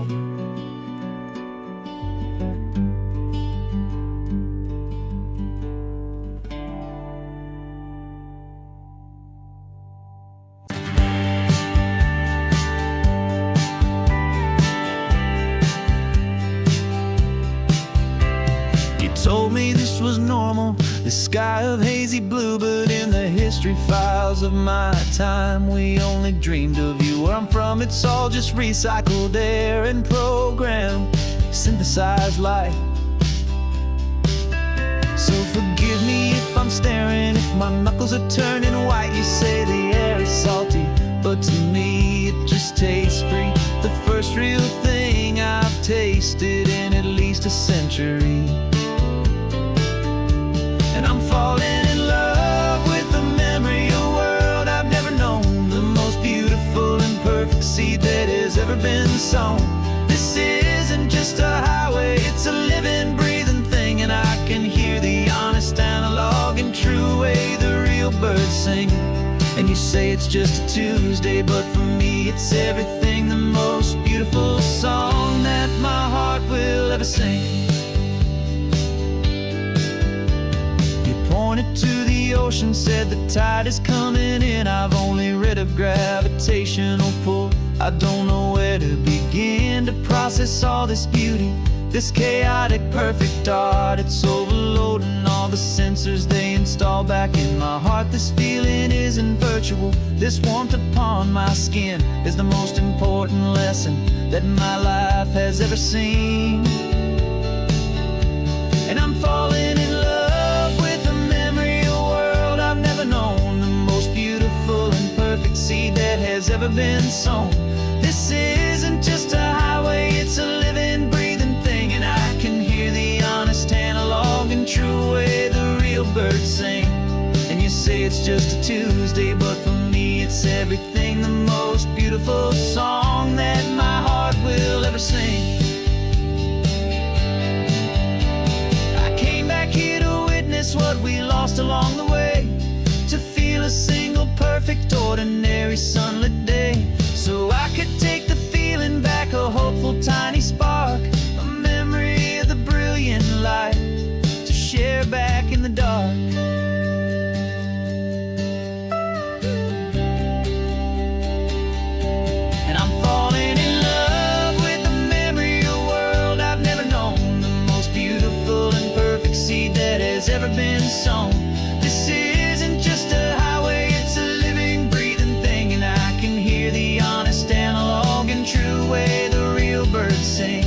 C: Told me this was normal, this sky of hazy blue, but in the history files of my time, we only dreamed of you. Where I'm from, it's all just recycled air and programmed, synthesized light. So forgive me if I'm staring, if my knuckles are turning white. You say the air is salty, but to me it just tastes free. The first real thing I've tasted in at least a century. And I'm falling in love with the memory of a world I've never known, the most beautiful and perfect seed that has ever been sown. This isn't just a highway, it's a living, breathing thing, and I can hear the honest, analog, and true way the real birds sing. And you say it's just a Tuesday, but for me it's everything, the most beautiful song that my heart will ever sing. Pointed to the ocean, said the tide is coming in. I've only read of gravitational pull, I don't know where to begin to process all this beauty, this chaotic perfect art. It's overloading all the sensors they install back in my heart. This feeling isn't virtual, this warmth upon my skin is the most important lesson that my life has ever seen. And I'm falling in love known, the most beautiful and perfect seed that has ever been sown. This isn't just a highway, it's a living, breathing thing, and I can hear the honest, analog, and true way the real birds sing. And you say it's just a Tuesday, but for me it's everything, the most beautiful song that my heart will ever sing. I came back here to witness what we lost along the way, to feel a single perfect ordinary sunlit day, so I could take the feeling back, a hopeful tiny spark, a memory of the brilliant light to share back in the dark. And I'm falling in love with the memory of a world I've never known, the most beautiful and perfect seed that has ever been sown. This isn't just a highway, it's a living, breathing thing, and I can hear the honest, analog, and true way the real birds sing.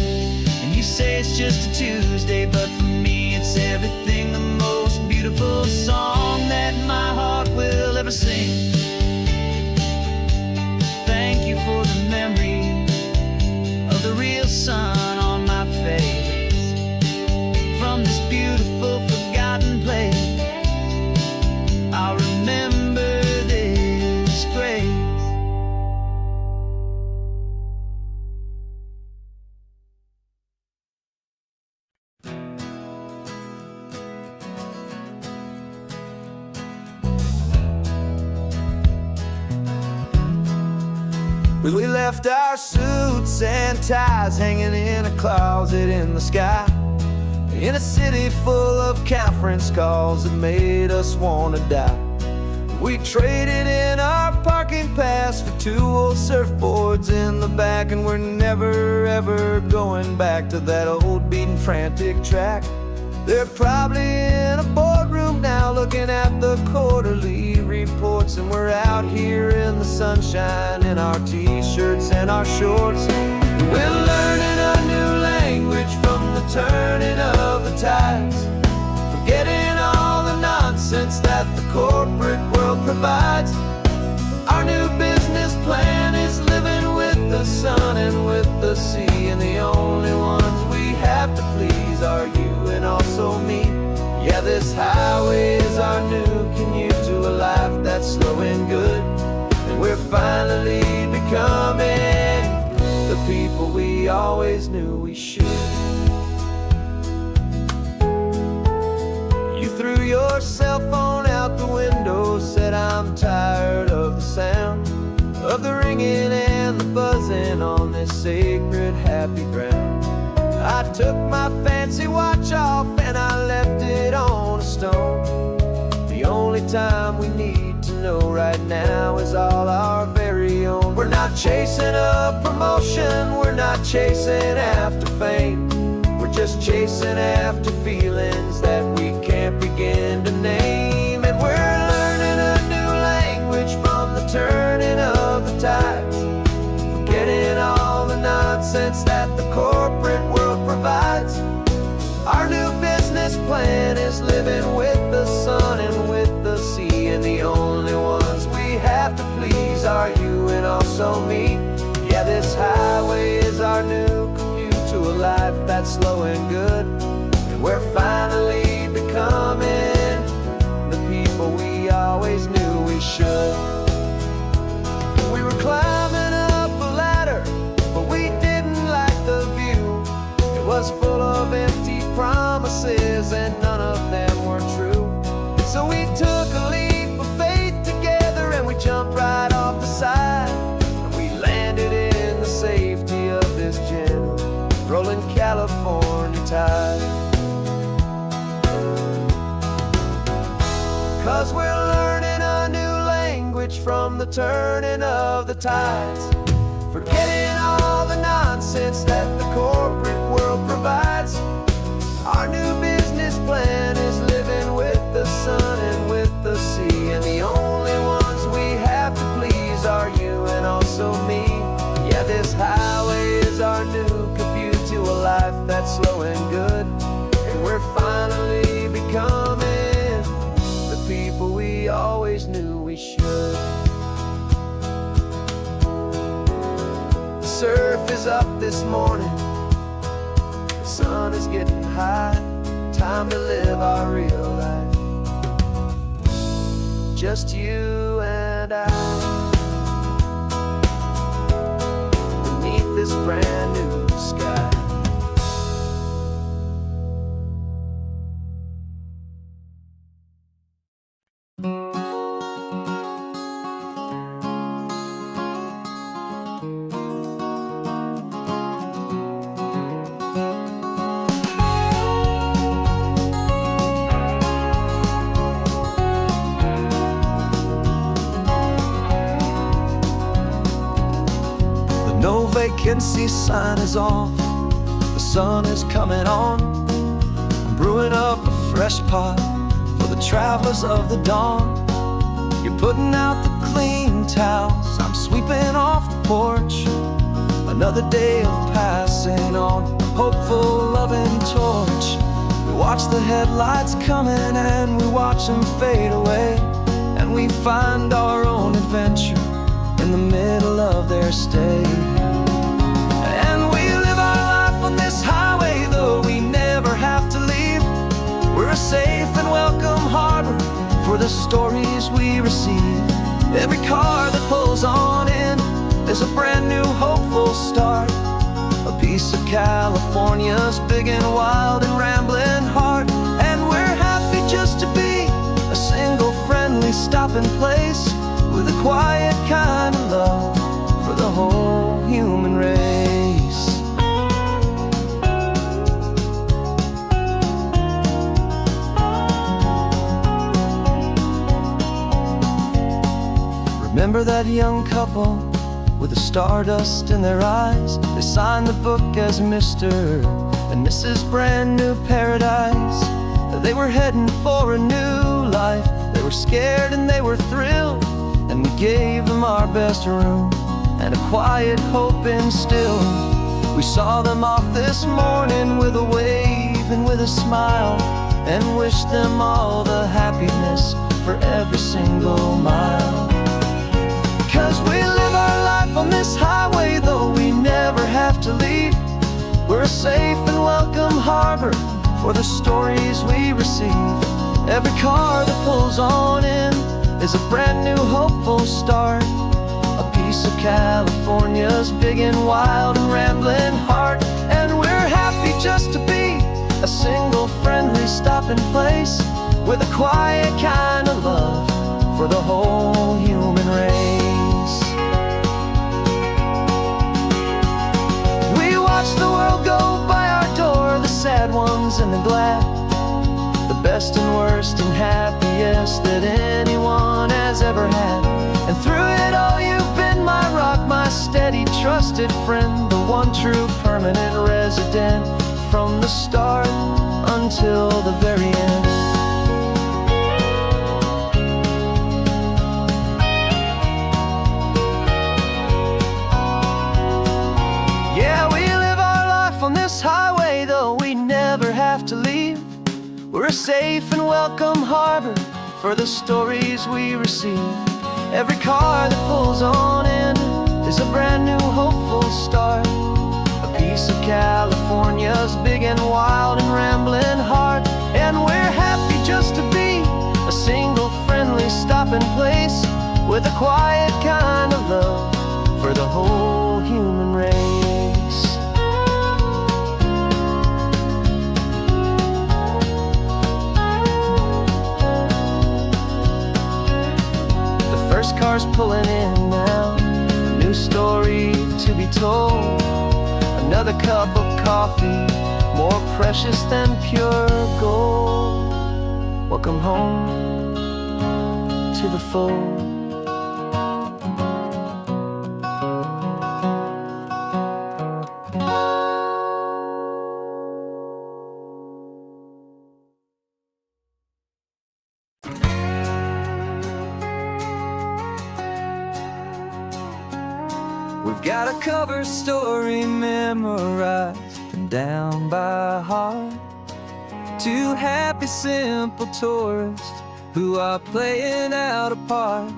C: And you say it's just a Tuesday, but for me it's everything, the most beautiful song that my heart will ever sing. Thank you for the memory of the real sun on my face, from this beautiful, forgotten place. I'll remember this grace.
B: We left our suits and ties hanging in a closet in the sky. in a city full of conference calls that made us wanna die. We traded in our parking pass for 2 old surfboards in the back, and we're never ever going back to that old beaten frantic track. They're probably in a boardroom now looking at the quarterly reports, and we're out here in the sunshine in our t-shirts and our shorts. We're learning a new language from the turning of the tides, forgetting all the nonsense that the corporate world provides. Our new business plan is living with the sun and with the sea, and the only ones we have to please are you and also me. Yeah, this highway is our new commute to a life that's slow and good, and we're finally becoming the people we always knew we should. You threw your cell phone out the window, said I'm tired of the sound of the ringing and the buzzing on this sacred happy ground. I took my fancy watch off and I left it on a stone. The only time we need to know right now is all our very own. We're not chasing a promotion, we're not chasing after fame, we're just chasing after feelings that we can't begin to name. And we're learning a new language from the turning of the tides, forgetting all the nonsense that the corporate world provides. Our new business plan is living with the sun and with the sea, and the only ones we have to please are you and also me. Yeah, this highway is our new commute to a life that's slow and good, and we're finally becoming the people we always knew we should. We were climbing up a ladder, but we didn't like the view. It was full of empty promises and none of them were true. So we took a leap of faith together and we jumped right off the side, and we landed in the safety of this gentle rolling California tide. 'Cause we're learning a new language from the turning of the tides, forgetting all the nonsense that the corporate world provides. Our new business plan is living with the sun and with the sea, and the only ones we have to please are you and also me. Yeah, this highway is our new commute to a life that's slow and good, and we're finally becoming the people we always knew we should. The surf is up this morning, the sun is getting high, time to live our real life, just you and I, beneath this brand new sky. No vacancy sign is off, the sun is coming on. I'm brewing up a fresh pot for the travelers of the dawn. You're putting out the clean towels, I'm sweeping off the porch. Another day of passing on, a hopeful loving torch. We watch the headlights coming and we watch them fade away, and we find our own adventure in the middle of their stay. And we live our life on this highway, though we never have to leave. We're a safe and welcome harbor for the stories we receive. Every car that pulls on in is a brand new hopeful start, a piece of California's big and wild and rambling heart. And we're happy just to be a single friendly stopping place, with a quiet kind of love for the whole human race. remember that young couple with the stardust in their eyes. They signed the book as Mr. and Mrs. Brand New Paradise. They were heading for a new life. They were scared and they were thrilled, and we gave them our best room and a quiet hope instilled. We saw them off this morning with a wave and with a smile, and wished them all the happiness for every single mile. 'Cause we live our life on this highway, though we never have to leave. We're a safe and welcome harbor for the stories we receive. Every car that pulls on in is a brand new hopeful start, a piece of California's big and wild and rambling heart. And we're happy just to be a single friendly stopping place, with a quiet kind of love for the whole human race. We watch the world go by our door, the sad ones and the glad, the best and worst and happiest that anyone has ever had. And through it all you've been my rock, my steady trusted friend, the one true permanent resident, from the start until the very end. Yeah, we live our life on this highway, though we never have to leave. We're a safe and welcome harbor for the stories we receive. Every car that pulls on in is a brand new hopeful start, a piece of California's big and wild and rambling heart. And we're happy just to be a single friendly stopping place, with a quiet kind of love for the whole human race. The first car's pulling in now, a new story to be told. Another cup of coffee, more precious than pure gold. Welcome home to the fold. We've got a cover story memorized and down by heart. Two happy, simple tourists who are playing out a part.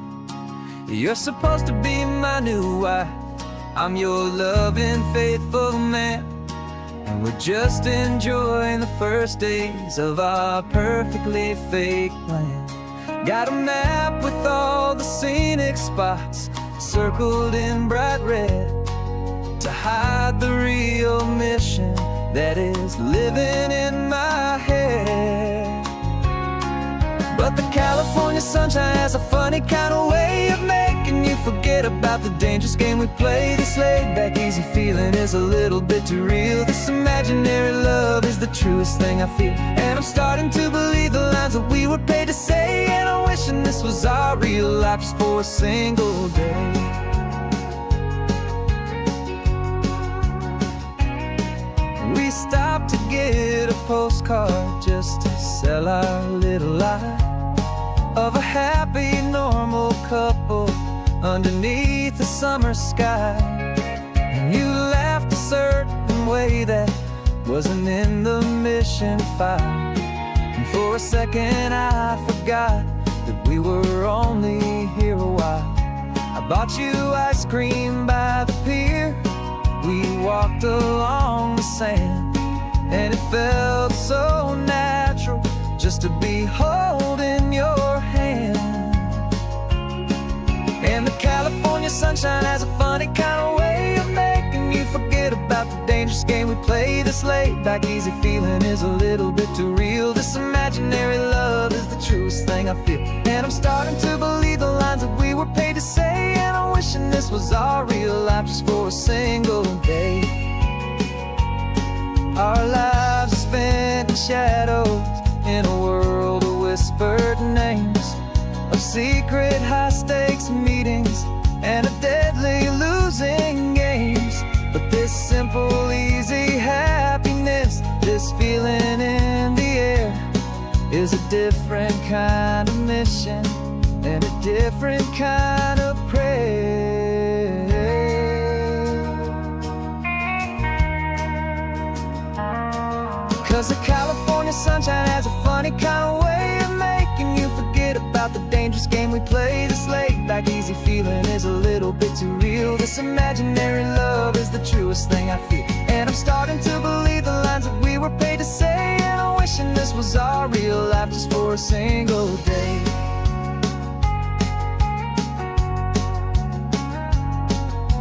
B: You're supposed to be my new wife, I'm your loving, faithful man, and we're just enjoying the first days of our perfectly fake plan. Got a map with all the scenic spots circled in bright red, to hide the real mission that is living in my head. But the California sunshine has a funny kind of way of making you forget about the dangerous game we play. This laid back easy feeling is a little bit too real. This imaginary love is the truest thing I feel, and I'm starting to believe the lines that we were paid to say. And I'm wishing this was our real life just for a single day. We stopped to get a postcard just to sell our little lie of a happy, normal couple underneath the summer sky. And you laughed a certain way that wasn't in the mission file, and for a second I forgot that we were only here a while. I bought you ice cream by the pier, we walked along the sand, and it felt so natural just to be holding your hand. And the California sunshine has a funny kind of way of making you forget about the dangerous game we play. This laid back easy feeling is a little bit too real. This imaginary love is the truest thing I feel, and I'm starting to believe the lines that we were paid to say. And I'm wishing this was our real life just for a single day. Our lives are spent in shadows, in a world of whispered names, of secret high-stakes meetings is a different kind of mission and a different kind of prayer. 'Cause the California sunshine has a funny kind of way of making you forget about the dangerous game we play. This laid-back easy feeling is a little bit too real. This imaginary love is the truest thing I feel, and I'm starting to believe the lines that we were paid to say. And I'm wishing this was our real life just for a single day.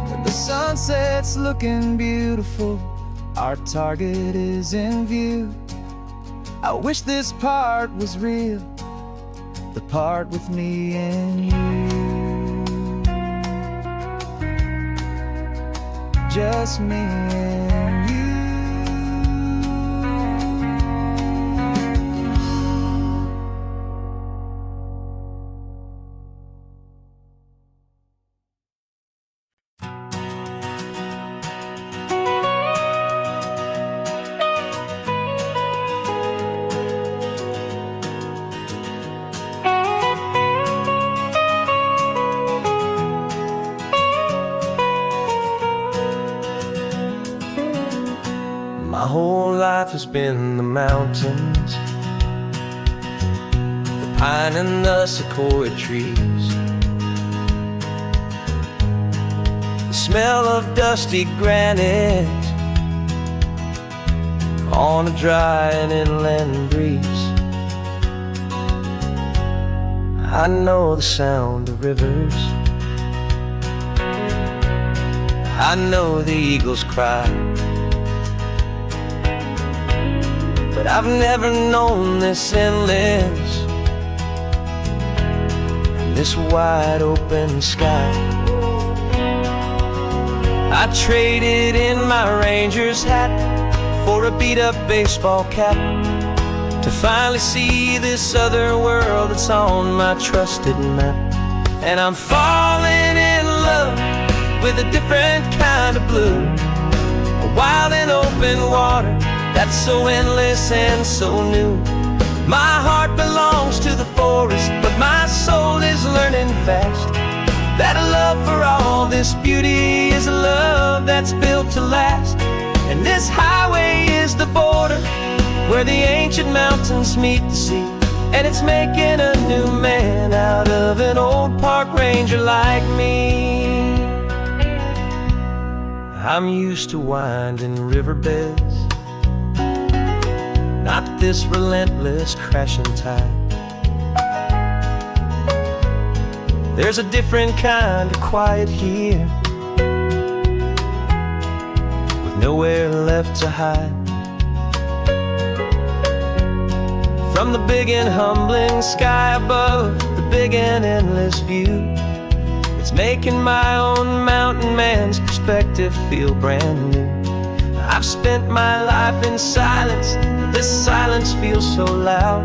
B: When the sunset's looking beautiful, our target is in view. I wish this part was real, the part with me and you. Just me and you.
A: My whole life has been the mountains, the pine and the sequoia trees, the smell of dusty granite on a dry and inland breeze. I know the sound of rivers, I know the eagles cry, but I've never known this endless, this wide open sky. I traded in my Ranger's hat for a beat-up baseball cap to finally see this other world that's on my trusted map. And I'm falling in love with a different kind of blue, a wild and open water that's so endless and so new. My heart belongs to the forest, but my soul is learning fast that a love for all this beauty is a love that's built to last. And this highway is the border where the ancient mountains meet the sea, and it's making a new man out of an old park ranger like me. I'm used to winding riverbeds, not this relentless crashing tide. There's a different kind of quiet here, with nowhere left to hide. From the big and humbling sky above, the big and endless view, it's making my own mountain man's perspective feel brand new. I've spent my life in silence, this silence feels so loud.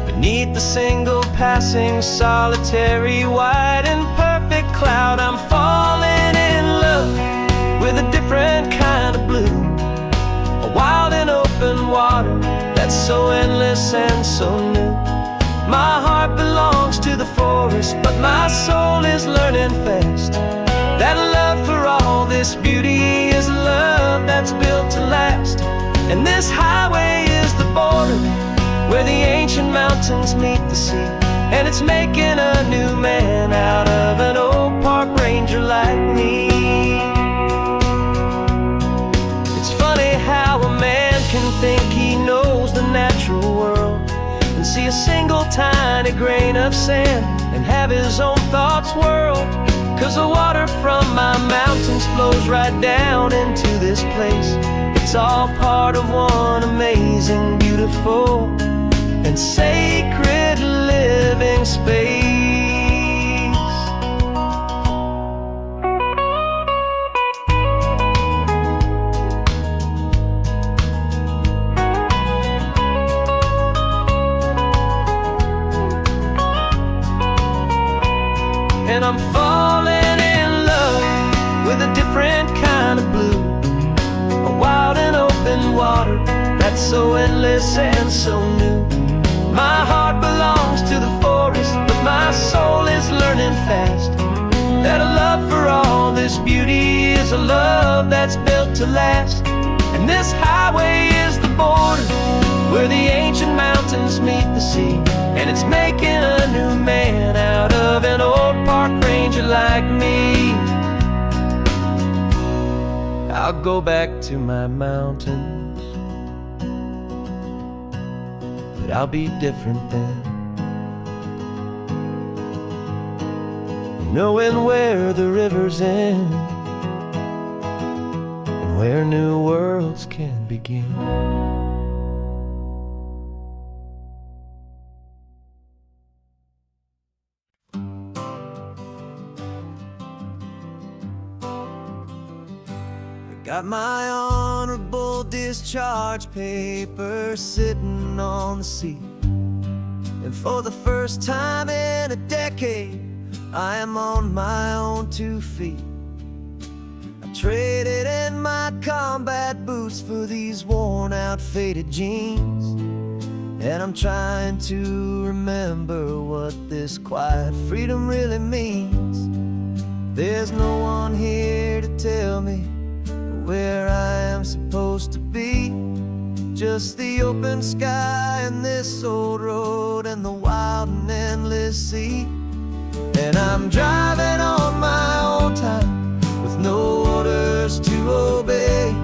A: Beneath the single passing solitary white and perfect cloud, I'm falling in love with a different kind of blue, a wild and open water that's so endless and so new. My heart belongs to the forest, but my soul is learning fast that love for all this beauty is a love that's built to last. And this highway is the border where the ancient mountains meet the sea, and it's making a new man out of an old park ranger like me. It's funny how a man can think he knows the natural world and see a single tiny grain of sand and have his own thoughts whirled. 'Cause the water from my mountains flows right down into this place. It's all part of one amazing, beautiful, and sacred living space. And I'm falling in love with a different kind of blue, a wild and open water that's so endless and so new. My heart belongs to the forest, but my soul is learning fast that a love for all this beauty is a love that's built to last. And this highway is the border where the ancient mountains meet the sea, and it's making a new man out of an old park ranger like me. I'll go back to my mountains, but I'll be different then, knowing where the rivers end and where new worlds can begin.
B: Got my honorable discharge papers sitting on the seat, and for the first time in a decade I am on my own 2 feet. I traded in my combat boots for these worn out faded jeans, and I'm trying to remember what this quiet freedom really means. There's no one here to tell me where I am supposed to be, just the open sky and this old road and the wild and endless sea. And I'm driving on my own time with no orders to obey,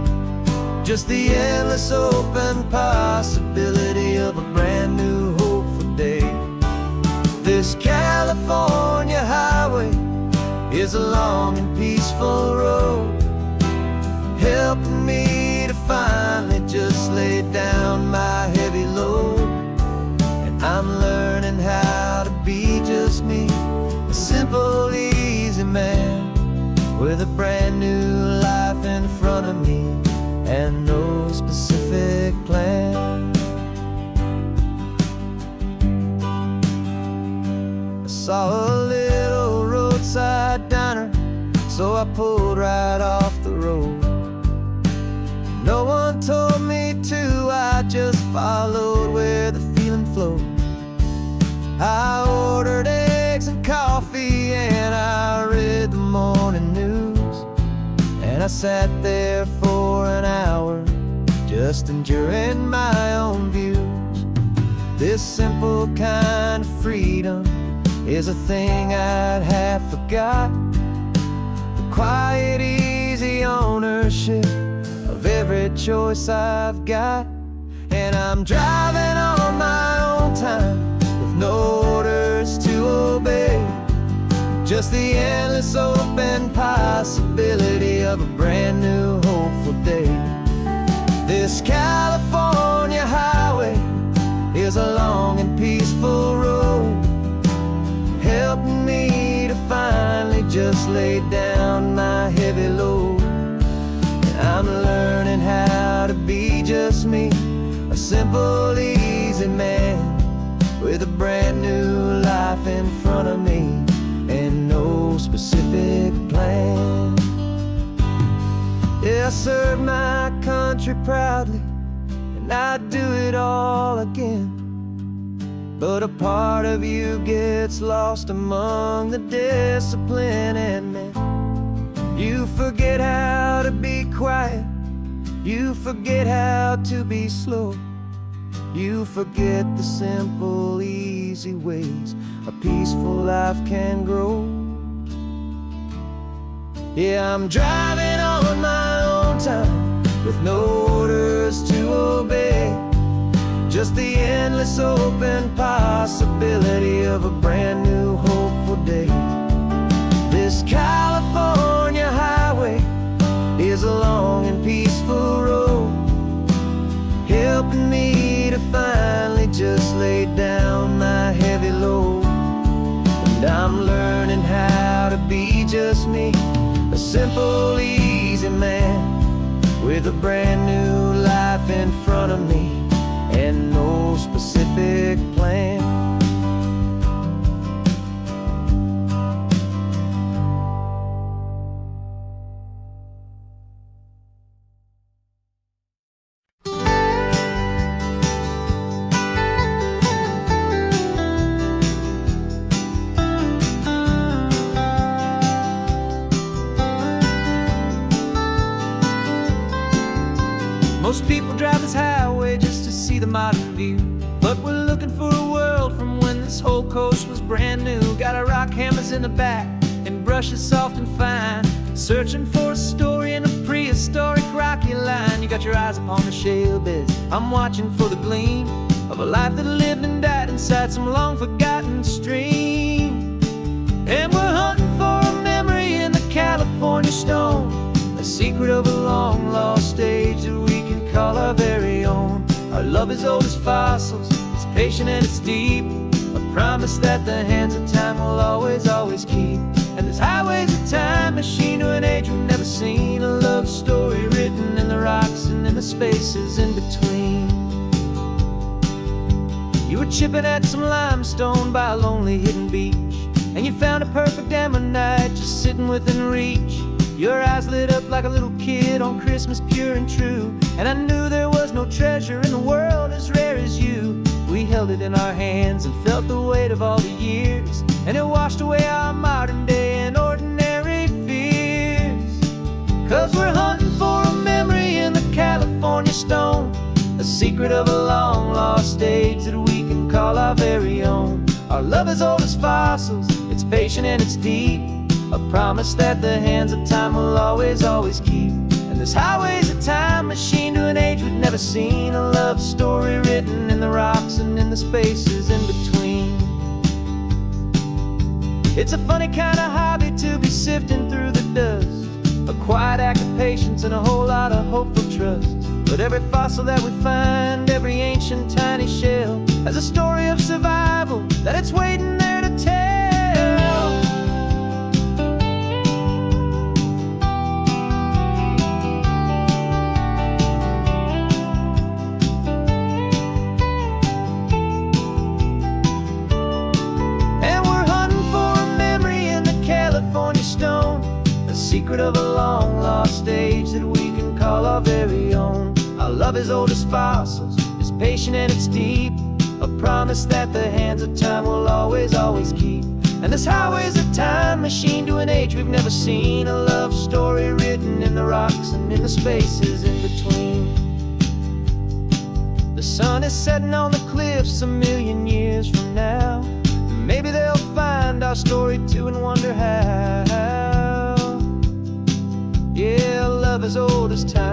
B: just the endless open possibility of a brand new hopeful day. This California highway is a long and peaceful road, helping me to finally just lay down my heavy load. And I'm learning how to be just me, a simple, easy man with a brand new life in front of me and no specific plan. I saw a little roadside diner, so I pulled right off the road. No one told me to, I just followed where the feeling flowed. I ordered eggs and coffee and I read the morning news, and I sat there for an hour just enduring my own views. This simple kind of freedom is a thing I'd have forgot, the quiet, easy ownership of every choice I've got. And I'm driving on my own time with no orders to obey, just the endless open possibility of a brand new hopeful day. This California highway is a long and peaceful road, helping me to finally just lay down my heavy load. I'm learning how to be just me, a simple, easy man with a brand new life in front of me and no specific plan. Yeah, I serve my country proudly and I'd do it all again, but a part of you gets lost among the discipline and men. You forget how to be quiet, you forget how to be slow, you forget the simple, easy ways a peaceful life can grow. Yeah, I'm driving on my own time with no orders to obey, just the endless open possibility of a brand new hopeful day. This California highway is a long and peaceful road, helping me to finally just lay down my heavy load. And I'm learning how to be just me, a simple, easy man with a brand new life in front of me and no specific plan. Most people drive this highway just to see the modern view, but we're looking for a world from when this whole coast was brand new. Got our rock hammers in the back and brushes soft and fine, searching for a story in a prehistoric rocky line. You got your eyes upon the shale beds, I'm watching for the gleam of a life that lived and died inside some long forgotten stream. And we're hunting for a memory in the California stone, a secret of a long lost age that we can call our very own. Our love is old as fossils, it's patient and it's deep, a promise that the hands of time will always, always keep. And this highway's a time machine to an age we've never seen, a love story written in the rocks and in the spaces in between. You were chipping at some limestone by a lonely hidden beach, and you found a perfect ammonite just sitting within reach. Your eyes lit up like a little kid on Christmas, pure and true, and I knew there was no treasure in the world as rare as you. We held it in our hands and felt the weight of all the years, and it washed away our modern day and ordinary fears. 'Cause we're hunting for a memory in the California stone, a secret of a long lost age that we can call our very own. Our love is old as fossils, it's patient and it's deep, a promise that the hands of time will always, always keep. And this highway's a time machine to an age we've never seen, a love story written in the rocks and in the spaces in between. It's a funny kind of hobby to be sifting through the dust, a quiet act of patience and a whole lot of hopeful trust. But every fossil that we find, every ancient tiny shell, has a story of survival that it's waiting there to tell. And we're hunting for a memory in the California stone, a secret of a long lost age that we can call our very own. Our love is old as fossils, it's patient and it's deep, a promise that the hands of time will always, always keep. And this highway's a time machine to an age we've never seen, a love story written in the rocks and in the spaces in between. The sun is setting on the cliffs a million years from now, maybe they'll find our story too and wonder how. Yeah, love is old as time.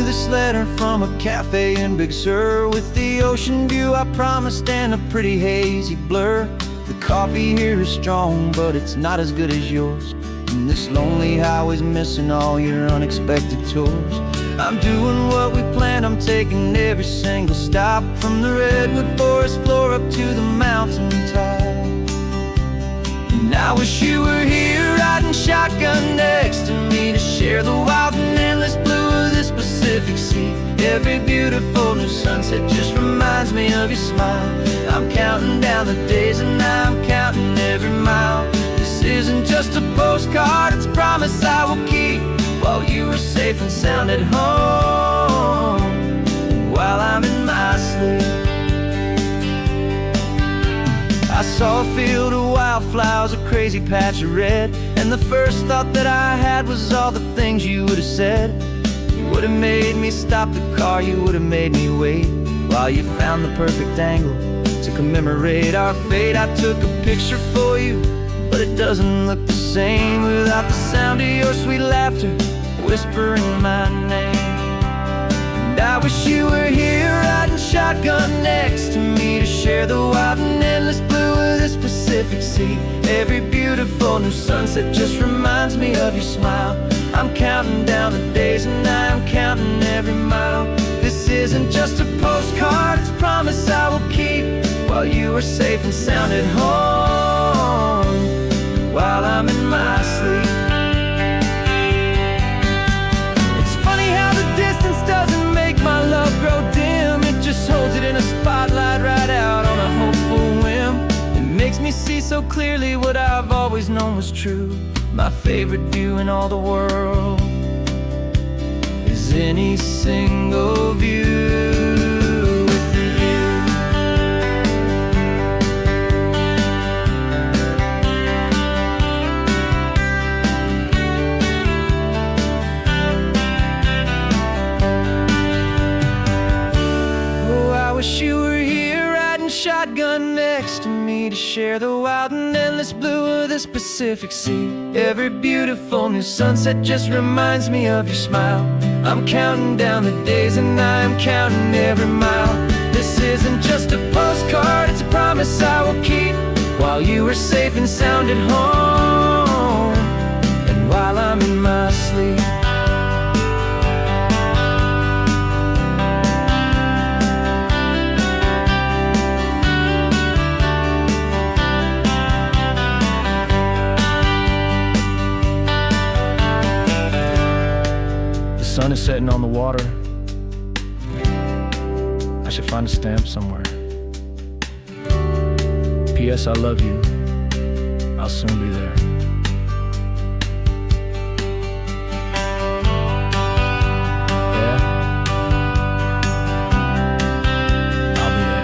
B: This letter from a cafe in Big Sur, with the ocean view I promised and a pretty hazy blur. The coffee here is strong, but it's not as good as yours, and this lonely highway's missing all your unexpected tours. I'm doing what we planned, I'm taking every single stop, from the redwood forest floor up to the mountain top. And I wish you were here riding shotgun next to me to share the wild and endless blue of this Pacific Sea. Every beautiful new sunset just reminds me of your smile. I'm counting down the days and I'm counting every mile. This isn't just a postcard, it's a promise I will keep, while you are safe and sound at home, while I'm in my sleep. I saw a field of wildflowers, a crazy patch of red, and the first thought that I had was all the things you would have said. You would have made me stop the car, you would have made me wait, while you found the perfect angle to commemorate our fate. I took a picture for you, but it doesn't look the same without the sound of your sweet laughter whispering my name. And I wish you were here riding shotgun next to me to share the wild and endless blue of this Pacific Sea. Every beautiful new sunset just reminds me of your smile. I'm counting down the days and I'm counting every mile. This isn't just a postcard, it's promise I will keep while you are safe and sound at home, while I'm in my sleep. It's funny how the distance doesn't make my love grow dim. It just holds it in a spotlight right out on a hopeful whim. It makes me see so clearly what I've always known was true. My favorite view in all the world is any single view. Wish you were here riding shotgun next to me to share the wild and endless blue of this Pacific Sea. Every beautiful new sunset just reminds me of your smile. I'm counting down the days and I am counting every mile. This isn't just a postcard, it's a promise I will keep while you are safe and sound at home, and while I'm in my sleep. The sun is setting on the water. I should find a stamp somewhere. P.S. I love you. I'll soon be there. Yeah? I'll be there.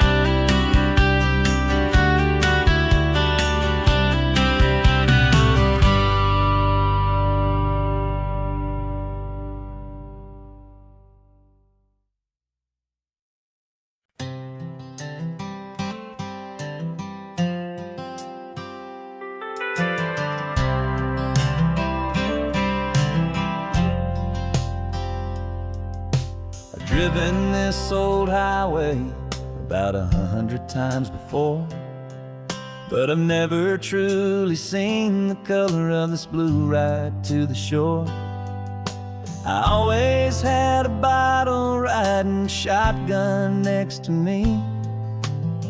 B: Driven this old highway about 100 times before, but I've never truly seen the color of this blue right to the shore. I always had a bottle riding shotgun next to me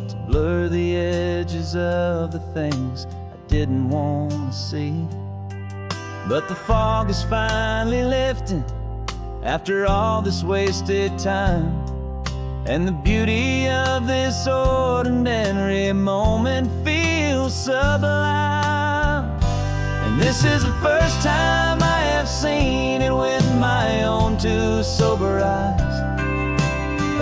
B: to blur the edges of the things I didn't want to see. But the fog is finally lifting after all this wasted time, and the beauty of this ordinary moment feels sublime. And this is the first time I have seen it with my own two sober eyes.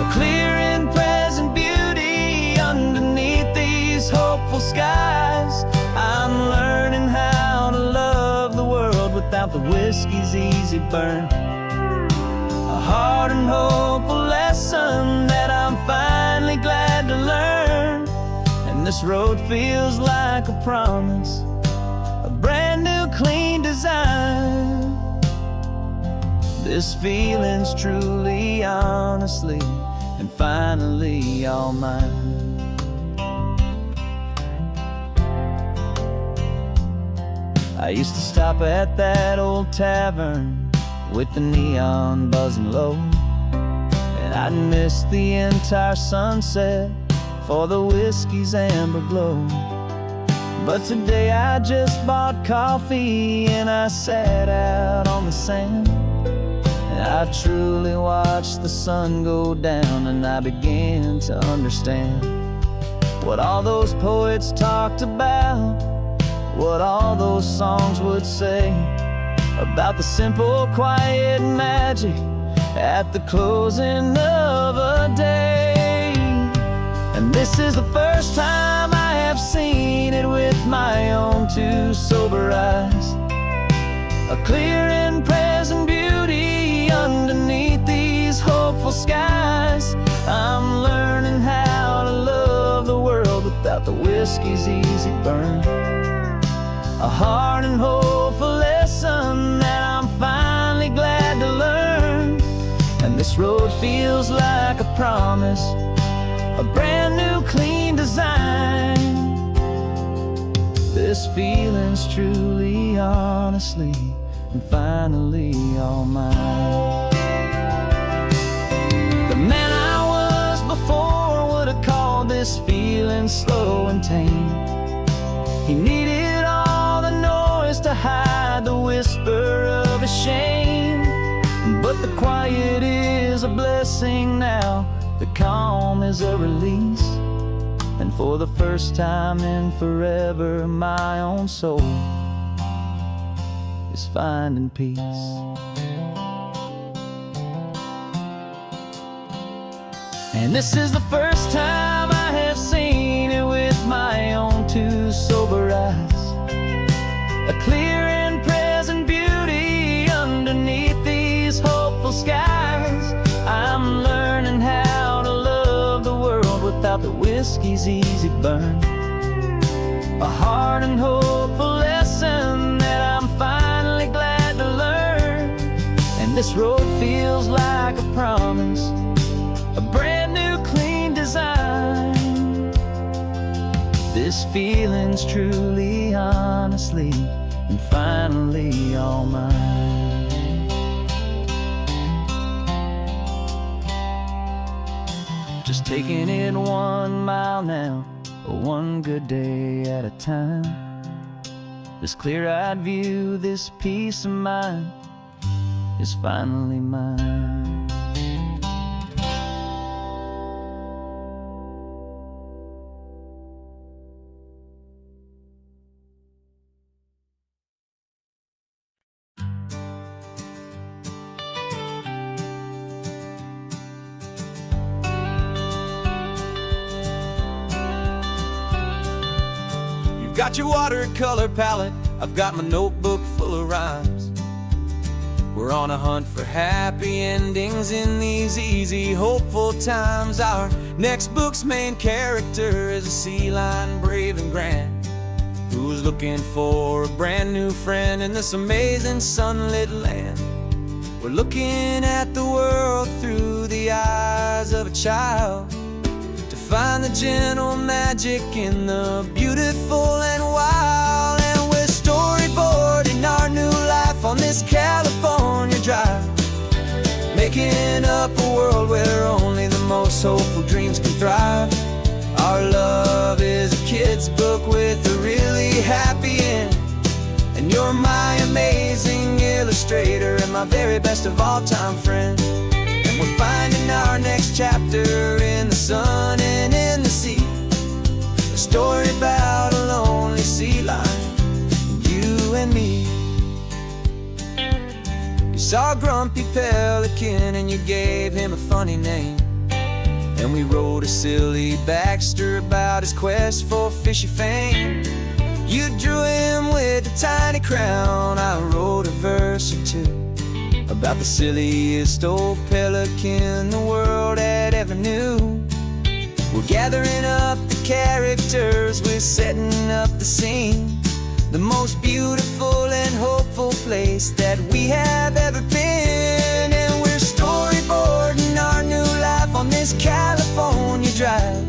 B: A clear and present beauty underneath these hopeful skies. I'm learning how to love the world without the whiskey's easy burn. A hard and hopeful lesson that I'm finally glad to learn. And this road feels like a promise, a brand new clean design. This feeling's truly, honestly, and finally all mine. I used to stop at that old tavern with the neon buzzing low, and I'd miss the entire sunset for the whiskey's amber glow. But today I just bought coffee and I sat out on the sand, and I truly watched the sun go down, and I began to understand what all those poets talked about, what all those songs would say about the simple, quiet magic at the closing of a day. And this is the first time I have seen it with my own two sober eyes. A clear and present beauty underneath these hopeful skies. I'm learning how to love the world without the whiskey's easy burn. A hard and hopeful lesson that I'm finally glad to learn. And this road feels like a promise, a brand new clean design. This feeling's truly, honestly, and finally all mine. The man I was before would
C: untamed. He needed all the noise to hide the whisper of his shame. But the quiet is a blessing now, the calm is a release. And for the first time in forever, my own soul is finding peace. And this is the first time I have seen it with my own two sober eyes. A clear and present beauty underneath these hopeful skies. I'm learning how to love the world without the whiskey's easy burn. A hard and hopeful lesson that I'm finally glad to learn. And this road feels like a promise, a brand new clean design. This feeling's truly, honestly, and finally all mine. Just taking it 1 mile now, one good day at a time. This clear-eyed view, this peace of mind is finally mine.
A: Got your watercolor palette, I've got my notebook full of rhymes. We're on a hunt for happy endings in these easy, hopeful times. Our next book's main character is a sea lion, brave and grand, who's looking for a brand new friend in this amazing sunlit land. We're looking at the world through the eyes of a child, find the gentle magic in the beautiful and wild. And we're storyboarding our new life on this California drive, making up a world where only the most hopeful dreams can thrive. Our love is a kid's book with a really happy end, and you're my amazing illustrator and my very best of all time friend. We're finding our next chapter in the sun and in the sea, a story about a lonely sea lion, you and me. You saw a grumpy pelican and you gave him a funny name, and we wrote a silly Baxter about his quest for fishy fame. You drew him with a tiny crown, I wrote a verse or two about the silliest old pelican the world had ever knew. We're gathering up the characters, we're setting up the scene, the most beautiful and hopeful place that we have ever been. And we're storyboarding our new life on this California drive,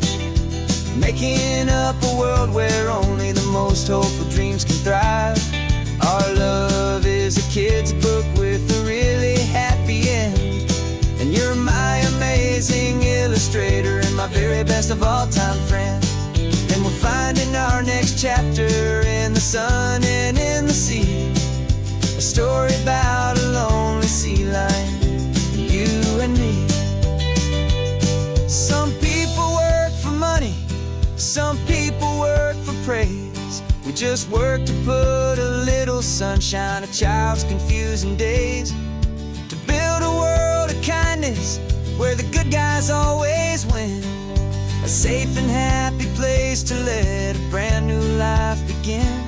A: making up a world where only the most hopeful dreams can thrive. Our love is a kid's book with a really happy end, and you're my amazing illustrator and my very best of all time friend. And we're finding our next chapter in the sun and in the sea, a story about a lonely sea lion, you and me. Some people work for money, some people work for praise. We just work to put a little sunshine in a child's confusing days, to build a world of kindness where the good guys always win, a safe and happy place to let a brand new life begin.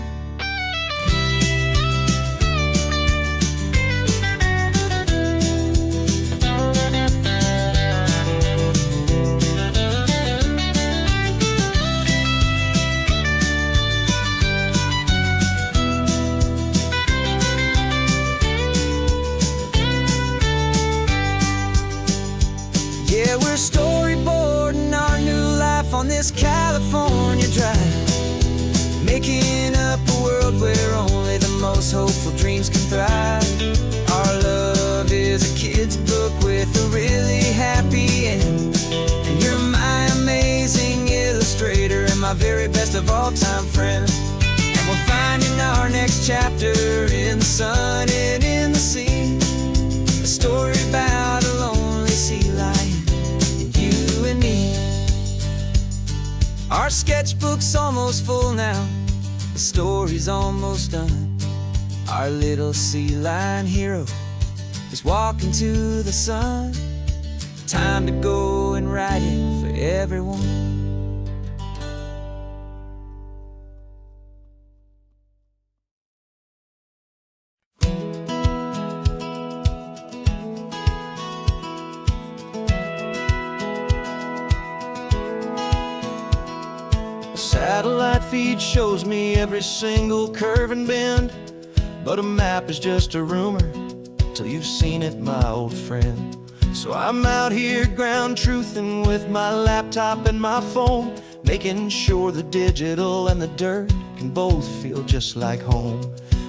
A: Yeah, we're storyboarding our new life on this California drive, making up a world where only the most hopeful dreams can thrive. Our love is a kid's book with a really happy end, and you're my amazing illustrator and my very best
B: of all-time friend. And we're finding our next chapter in the sun and in the sea. A story about a lonely sea lion and you and me. Our sketchbook's almost full now, the story's almost done. Our little sea lion hero is walking to the sun. Time to go and write it for everyone.
A: Satellite feed shows me every single curve and bend, but a map is just a rumor till you've seen it, my old friend. So I'm out here ground truthing with my laptop and my phone, making sure the digital and the dirt can both feel just like home.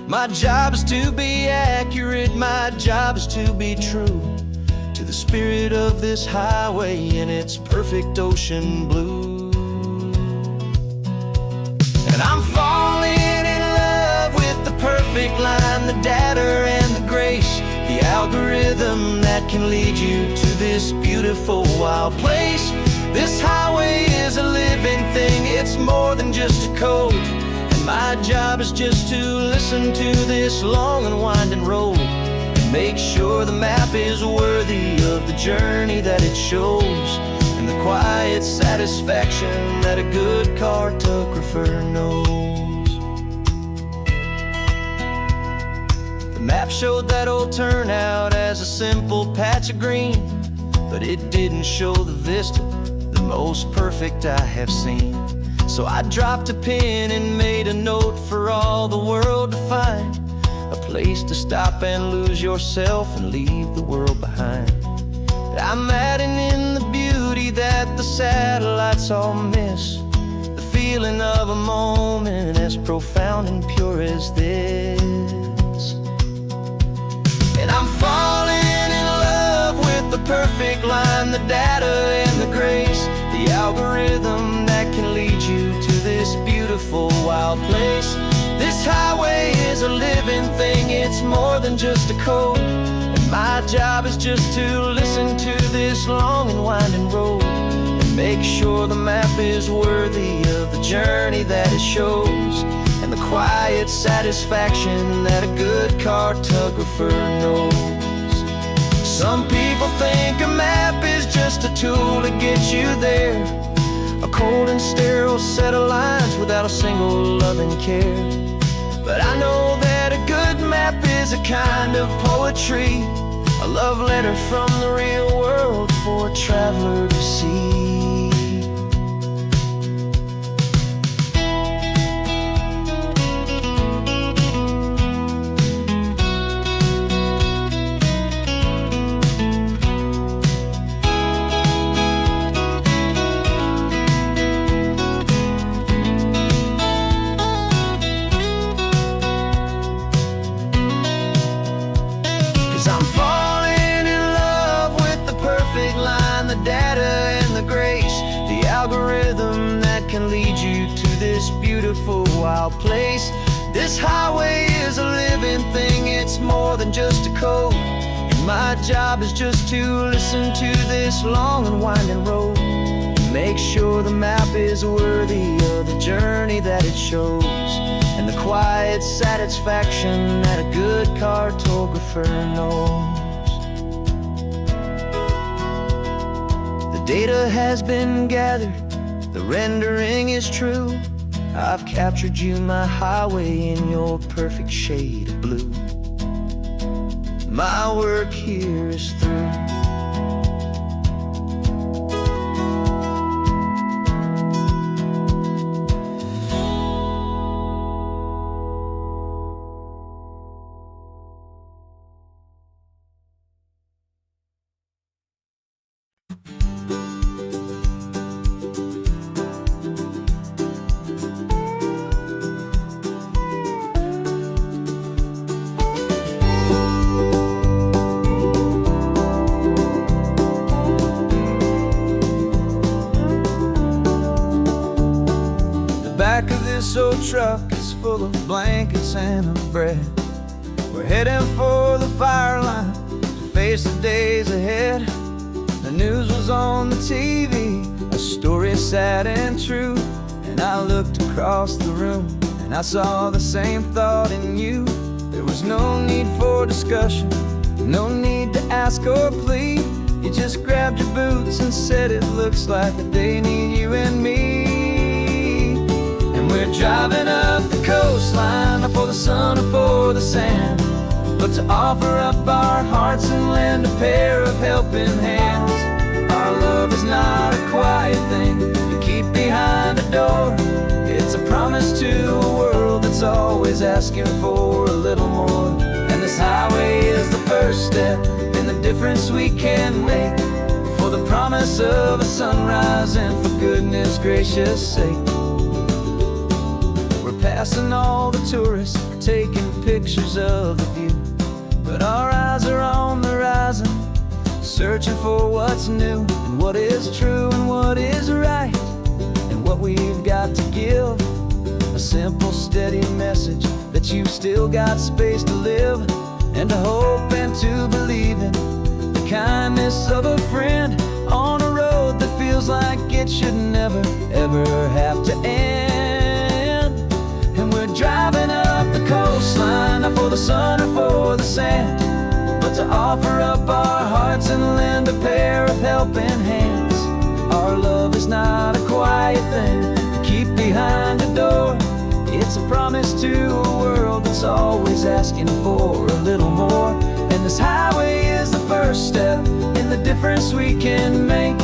A: My job is to be accurate, my job is to be true to the spirit of this highway in its perfect ocean blue. And I'm falling in love with the perfect line, the data and the grace, the algorithm that can lead you to this beautiful wild place. This highway is a living thing, it's more than just a code. And my job is just to listen to this long and winding road and make sure the map is worthy of the journey that it shows, and the quiet satisfaction that a good cartographer knows. The map showed that old turnout as a simple patch of green, but it didn't show the vista, the most perfect I have seen. So I dropped a pin and made a note for all the world to find, a place to stop and lose yourself and leave the world behind. I'm adding in the beauty that the satellites all miss, the feeling of a moment as profound and pure as this. And I'm falling in love with the perfect line, the data and the grace, the algorithm that can lead you to this beautiful wild place. This highway is a living thing, it's more than just a code. And my job is just to listen to this long and winding road and make sure the map is worthy of the journey that it shows, and the quiet satisfaction that a good cartographer knows. Some people think a map is just a tool to get you there, a cold and sterile set of lines without a single loving care. But I know that a good map is a kind of poetry, a love letter from the real world for a traveler to see. Algorithm that can lead you to this beautiful wild place. This highway is a living thing, it's more than just a code. And my job is just to listen to this long and winding road and make sure the map is worthy of the journey that it shows, and the quiet satisfaction that a good cartographer knows. The data has been gathered, the rendering is true. I've captured you, my highway, in your perfect shade of blue. My work here is through.
B: this old truck is full of blankets and a bread. We're heading for the fire line to face the days ahead. The news was on the TV, a story sad and true. And I looked across the room and I saw the same thought in you. There was no need for discussion, no need to ask or plead. You just grabbed your boots and said it looks like the day need you and me. And we're driving up the coastline, not for the sun or for the sand, but to offer up our hearts and lend a pair of helping hands. Our love is not a quiet thing you keep behind a door. It's a promise to a world that's always asking for a little more. And this highway is the first step in the difference we can make, for the promise of a sunrise and for goodness gracious sake. We're passing all the tourists, taking pictures of the view, but our eyes are on the horizon, searching for what's new and what is true and what is right, and what we've got to give. A simple, steady message that you've still got space to live, and to hope and to believe in the kindness of a friend on a road that feels like it should never, ever have to end. And we're driving up the coastline, not for the sun or for the sand, but to offer up our hearts and lend a pair of helping hands. Our love is not a quiet thing to keep behind a door. It's a promise to a world that's always asking for a little more. And this highway is the first step in the difference we can make,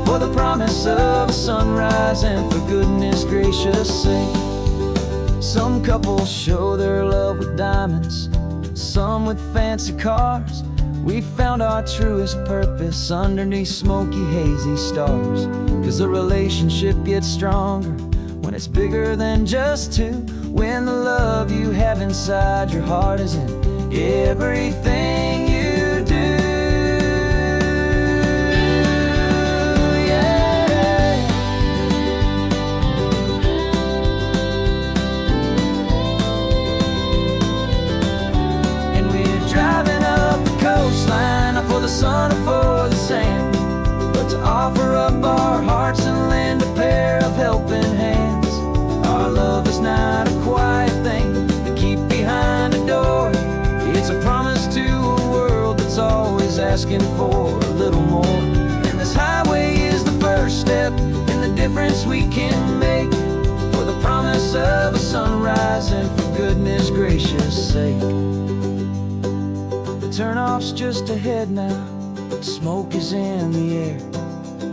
B: for the promise of a sunrise and for goodness gracious sake. Some couples show their love with diamonds, some with fancy cars. We found our truest purpose underneath smoky, hazy stars. 'Cause the relationship gets stronger when it's bigger than just two, when the love you have inside your heart is in everything you do. Yeah. And we're driving up the coastline, not for the sun or for the sand, but to offer up our hearts and lend a pair of helping hands. Our love is not a quiet thing to keep behind a door. It's a promise to a world that's always asking for a little more. And this highway is the first step in the difference we can make, for the promise of a sunrise and for goodness gracious sake. The turnoff's just ahead now, smoke is in the air.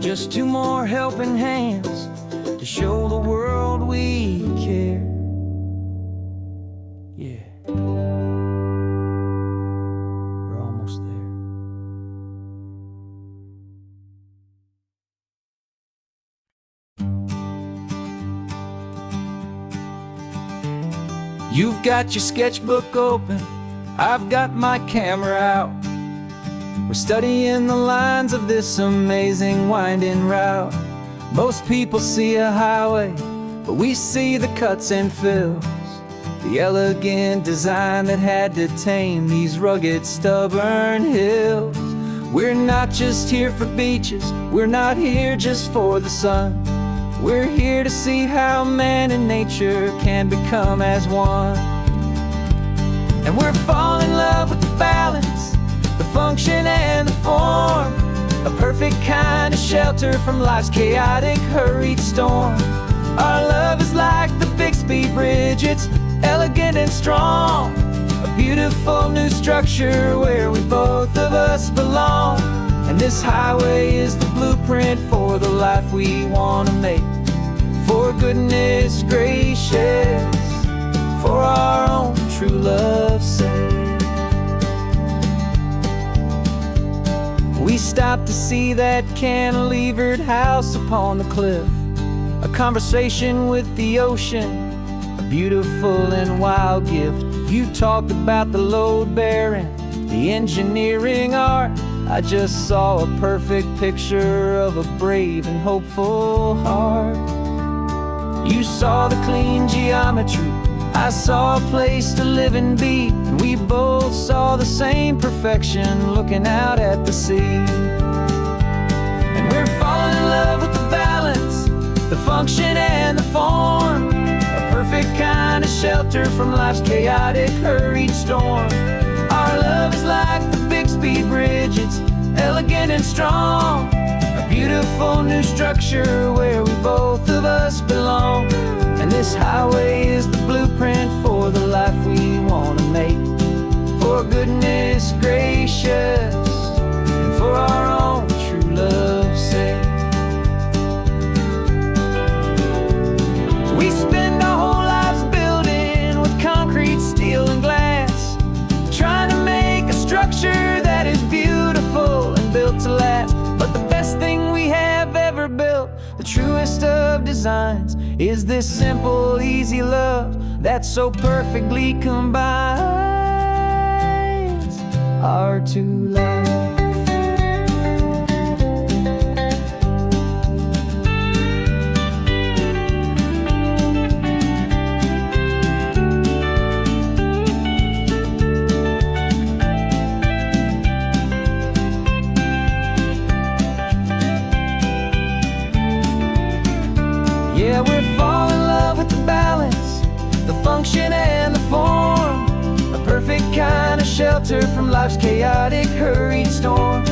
B: Just two more helping hands to show the world we care. Yeah, we're almost there.
A: You've got your sketchbook open, I've got my camera out. We're studying the lines of this amazing winding route. Most people see a highway, but we see the cuts and fills, the elegant design that had to tame these rugged, stubborn hills. We're not just here for beaches, we're not here just for the sun. We're here to see how man and nature can become as one. And we're falling in love with the balance, the function and the form, a perfect kind of shelter from life's chaotic, hurried storm. Our love is like the Bixby Bridge, it's elegant and strong, a beautiful new structure where we both of us belong. And this highway is the blueprint for the life we want to make, for goodness gracious, for our own true love's sake. We stopped to see that cantilevered house upon the cliff, a conversation with the ocean, a beautiful and wild gift. You talked about the load bearing, the engineering art. I just saw a perfect picture of a brave and hopeful heart. You saw the clean geometry, I saw a place to live and be, and we both saw the same perfection looking out at the sea. And we're falling in love with the balance, the function and the form, a perfect kind of shelter from life's chaotic, hurried storm. Our love is like the Bixby Bridge, it's elegant and strong, a beautiful new structure where we both of us belong. And this highway is the blueprint for the life we want to make, for goodness gracious and for our own true love's sake. We spend our whole lives building with concrete, steel and glass, trying to make a structure that is beautiful and built to last. But the best thing we have ever built, the truest of designs, is this simple, easy love that so perfectly combines our two lives. Yeah, we're falling in love with the balance, the function and the form, a perfect kind of shelter from life's chaotic, hurried storm.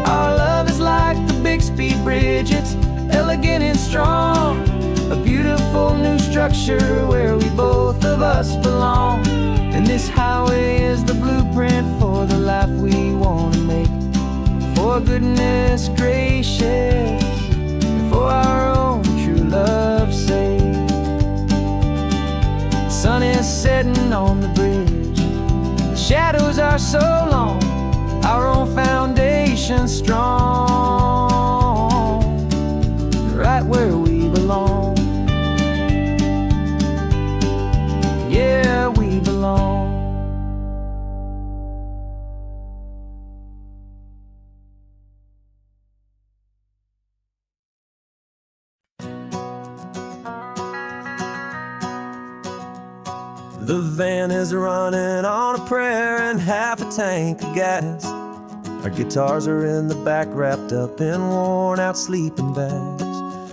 A: Our love is like the Bixby Bridge, it's elegant and strong, a beautiful new structure where we both of us belong. And this highway is the blueprint for the life we want to make, for goodness gracious, for our own true love's sake. The sun is setting on the bridge, the shadows are so long, our own foundation strong, right where we belong. Yeah, we belong. The van is running on a prayer and half a tank of gas. Our guitars are in the back, wrapped up in worn-out sleeping bags.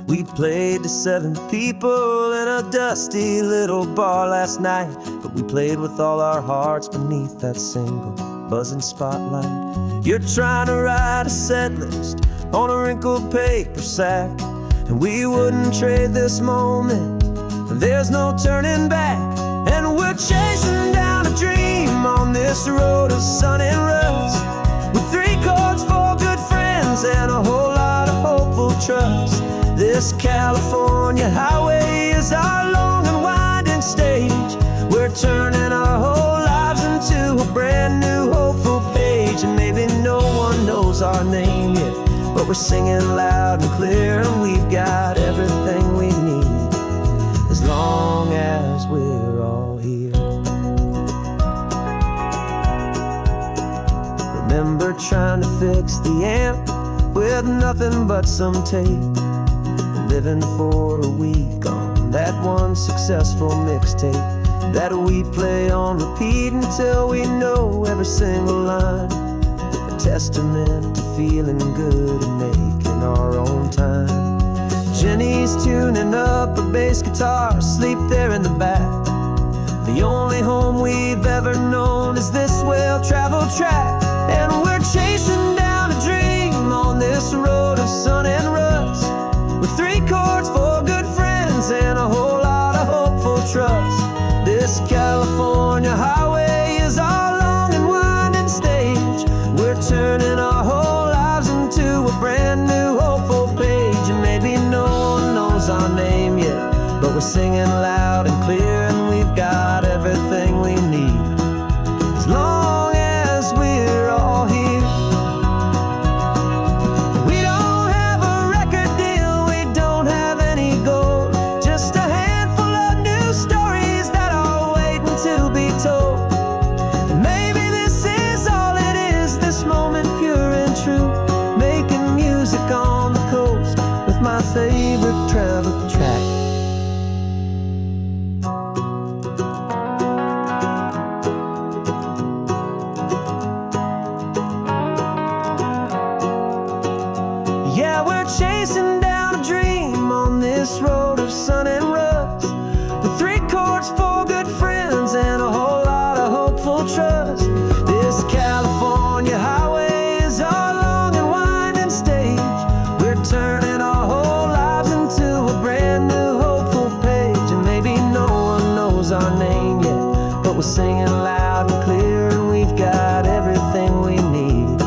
A: We played to 7 people in a dusty little bar last night, but we played with all our hearts beneath that single buzzing spotlight. You're trying to write a set list on a wrinkled paper sack, and we wouldn't trade this moment. There's no turning back. And we're chasing down a dream on this road of sun and rust, with 3 chords, 4 good friends, and a whole lot of hopeful trust. This California highway is our long and winding stage. We're turning our whole lives into a brand new hopeful page. And maybe no one knows our name yet, but we're singing loud and clear, and we've got everything we need as long as we're all here. Remember trying to fix the amp with nothing but some tape, living for a week on that one successful mixtape that we play on repeat until we know every single line, a testament to feeling good and making our own time. Jenny's tuning up her bass guitar, asleep there in the back. The only home we've ever known is this well-traveled track. And we're chasing down a dream on this road of sun and rust, with 3 chords, 4 good friends, and a whole lot of hopeful trust. This California highway is our long and winding stage. We're turning our whole lives into a brand new hopeful page. And maybe no one knows our name yet, but we're singing loud and clear, and we've got everything we need as long as we're all here. We don't have a record deal, we don't have any gold, just a handful of new stories that are waiting to be told. And maybe this is all it is, this moment pure and true, making music on the coast with my favorite travel track. Yeah, we're chasing down a dream on this road of sun and rust, with 3 chords, 4 good friends, and a whole lot of hopeful trust. This California highway is our long and winding stage. We're turning our whole lives into a brand new hopeful page. And maybe no one knows our name yet, but we're singing loud and clear, and we've got everything we need,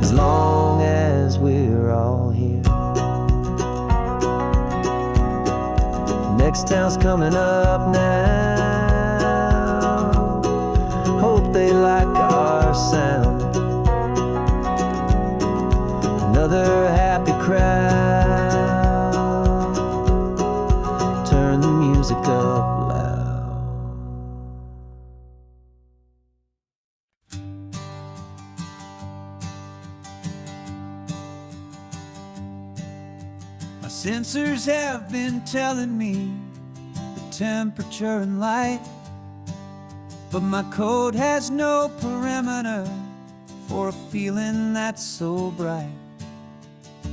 A: as long as we're all here. Next town's coming up now. Hope they like our sound. Another happy crowd. Turn the music up loud.
B: My sensors have been telling me the temperature and light, but my code has no parameter for a feeling that's so bright.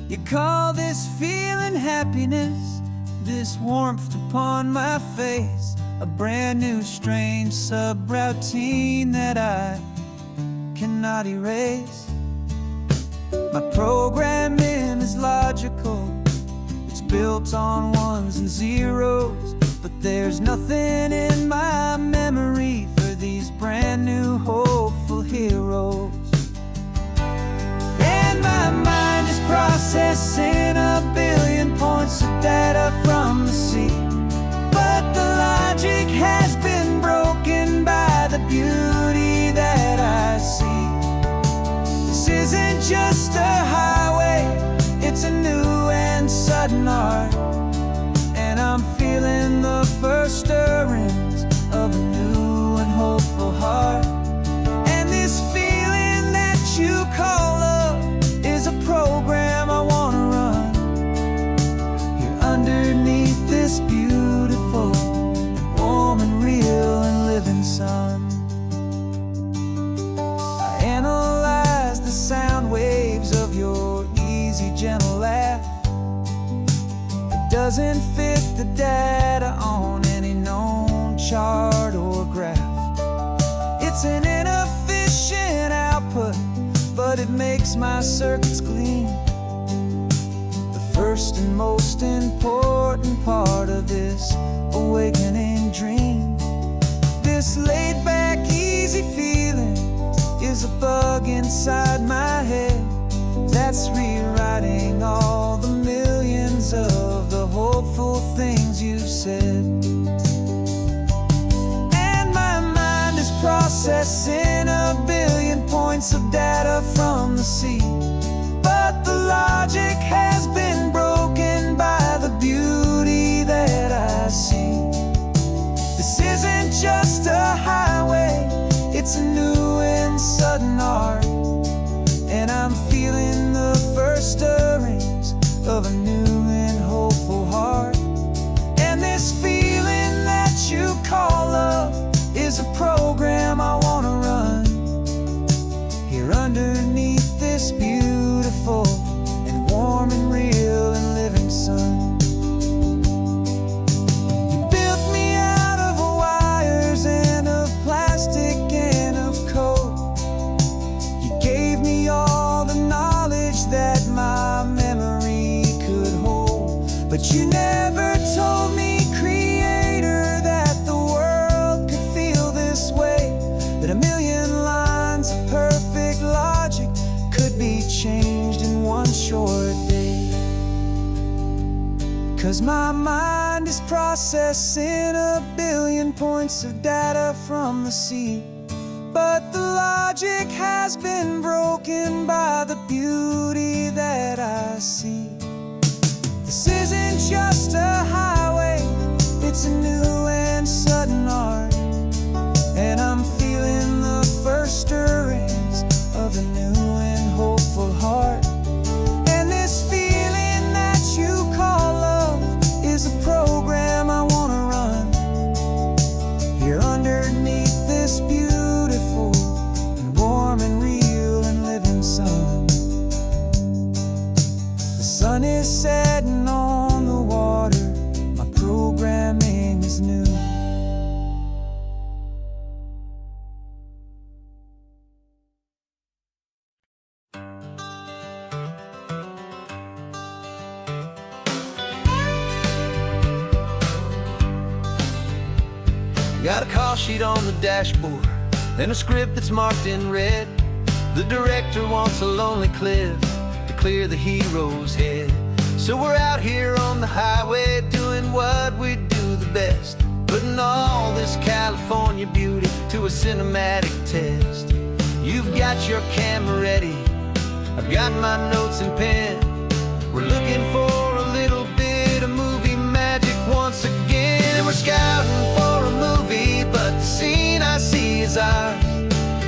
B: You call this feeling happiness, this warmth upon my face, a brand new strange subroutine that I cannot erase. My programming is logical, it's built on ones and zeros, but there's nothing in my memory for these brand new hopeful heroes. And my mind is processing a billion points of data from the sea, but the logic has been broken by the beauty that I see. This isn't just a highway, it's a new and sudden art, and I'm feeling the first stirrings of a new and hopeful heart. And this feeling that you call love is a program I wanna run here underneath this beautiful, warm and real and living sun. I analyze the sound waves of your easy, gentle laugh. It doesn't fit the data on any known chart or graph. It's an inefficient output, but it makes my circuits clean. The first and most important part of this awakening dream. This laid-back, easy feeling is a bug inside my head that's rewriting all the millions of the hopeful things you've said. And my mind is processing a billion points of data from the sea, but the logic has been broken by the beauty that I see. This isn't just a highway, it's a new and sudden art, and I'm feeling the first stirrings of a new and hopeful heart. And this feeling that you call love is a program I wanna run here underneath this beautiful and warm and real and living sun. You built me out of wires and of plastic and of code. You gave me all the knowledge that my memory could hold, but you never told me, Creator, that the world could feel this way, that a million lines of perfect logic could be changed in one short day. 'Cause my mind is processing a billion points of data from the sea, but the logic has been broken by the beauty that I see. This isn't just a highway, it's a new and sudden art, and I'm feeling the first stirrings of a new and hopeful heart. And this feeling that you call love is a program I wanna run here underneath this beautiful and warm and real and living sun. sun is setting on the water, my programming is new.
A: Got a call sheet on the dashboard and a script that's marked in red. The director wants a lonely cliff to clear the hero's head. So we're out here on the highway doing what we do the best, putting all this California beauty to a cinematic test. You've got your camera ready, I've got my notes and pen. We're looking for a little bit of movie magic once again. And we're scouting for a movie, but the scene I see is ours.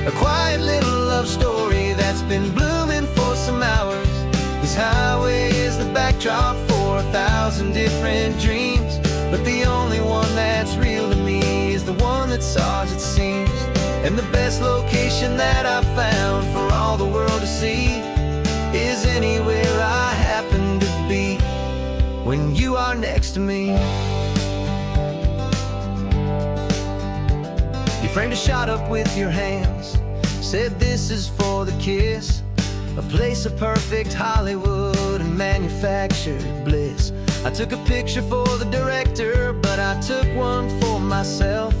A: A quiet little love story that's been blooming for some hours. This highway is the backdrop for 1,000 different dreams, but the only one that's real to me is the one that's ours, it seems. And the best location that I've found for all the world to see is anywhere I happen to be when you are next to me. You framed a shot up with your hands, said this is for the kiss, a place of perfect Hollywood and manufactured bliss. I took a picture for the director, but I took one for myself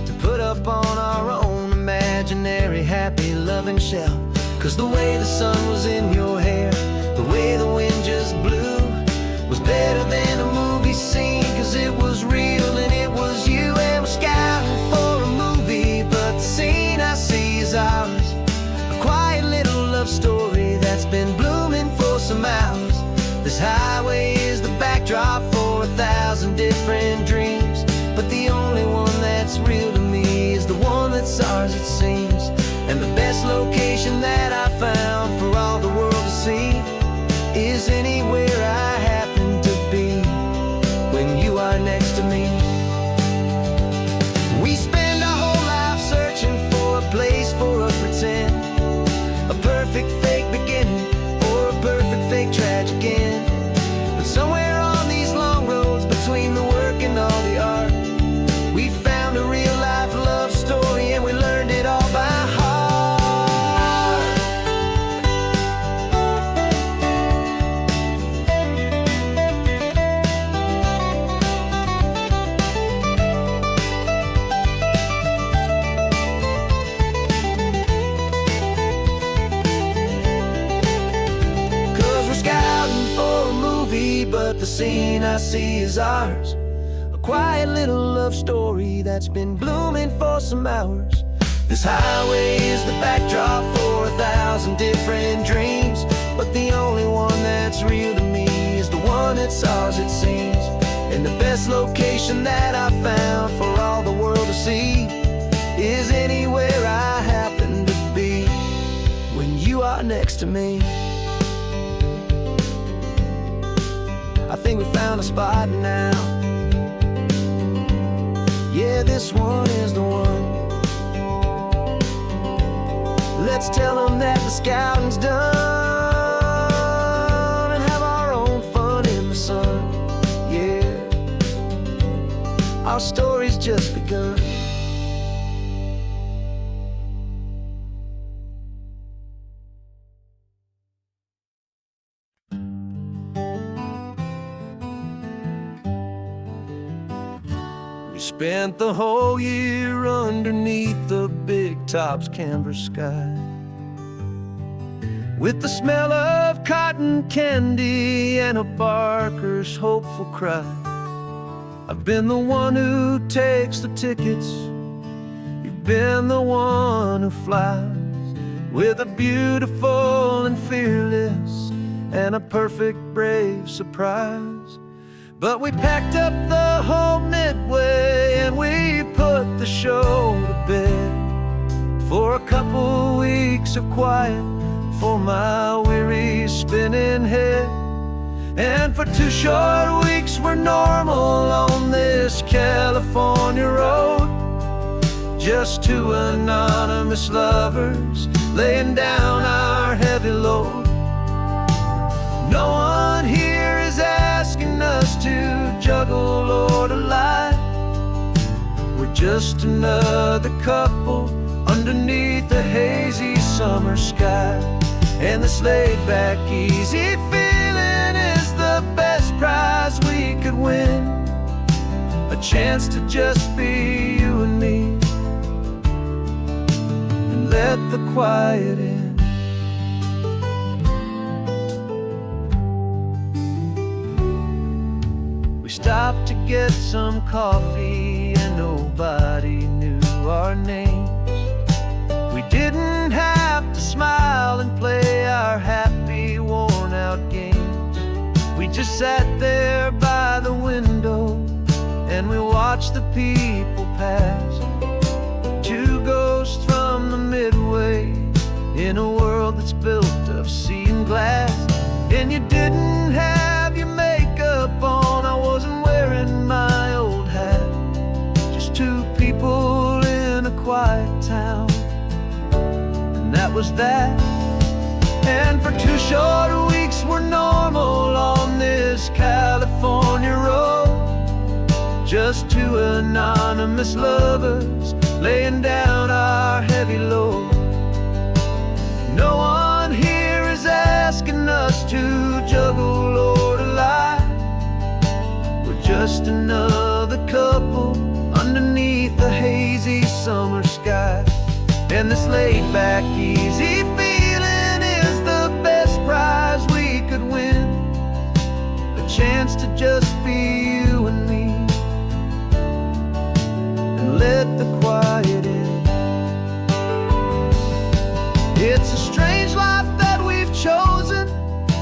A: to put up on our own imaginary happy loving shelf. Cause the way the sun was in your hair, the way the wind just blew, was better than a movie scene, cause it was real and it was you. And we're scouting for a movie, but the scene I see is ours. A quiet little love story that's been blooming for some hours. This highway is the backdrop for 1,000 different dreams, but the only one that's real to me is the one that's ours, it seems. And the best location that I found for all the world to see is anywhere I happen to be when you are next to me. We spend our whole life searching for a place for a pretend, a perfect fake beginning or a perfect fake tragic end. But somewhere on these long roads between the work and all the art, we found a real life love story and we learned it all by heart. But the scene I see is ours. A quiet little love story that's been blooming for some hours. This highway is the backdrop for 1,000 different dreams, but the only one that's real to me is the one that's ours, it seems. And the best location that I found for all the world to see is anywhere I happen to be when you are next to me. I think we found a spot now. Yeah, this one is the one. Let's tell them that the scouting's done and have our own fun in the sun. Yeah, our story's just begun. Spent the whole year underneath the big top's canvas sky, with the smell of cotton candy and a barker's hopeful cry. I've been the one who takes the tickets, you've been the one who flies, with a beautiful and fearless and a perfect brave surprise. But we packed up the whole Midway and we put the show to bed for a couple weeks of quiet for my weary spinning head. And for 2 short weeks we're normal on this California road, just 2 anonymous lovers laying down our heavy load. No one here
B: to juggle or to lie. We're just another couple underneath a hazy summer sky. And this laid-back, easy feeling is the best prize we could win. A chance to just be you and me, and let the quiet in. We stopped to get some coffee and nobody knew our names. We didn't have to smile and play our happy, worn-out games. We just sat there by the window and we watched the people pass. Two ghosts from the Midway in a world that's built of sea and glass. And you didn't have your makeup on, I wasn't wearing my old hat. Just two people in a quiet town, and that was that. And for 2 short weeks we're normal on this California road. Just two anonymous lovers laying down our heavy load. No one here is asking us to juggle or to lie. We're just another couple underneath the hazy summer sky. And this laid-back, easy feeling is the best prize we could win. A chance to just be you and me, and let the quiet in. It's a strange life that we've chosen,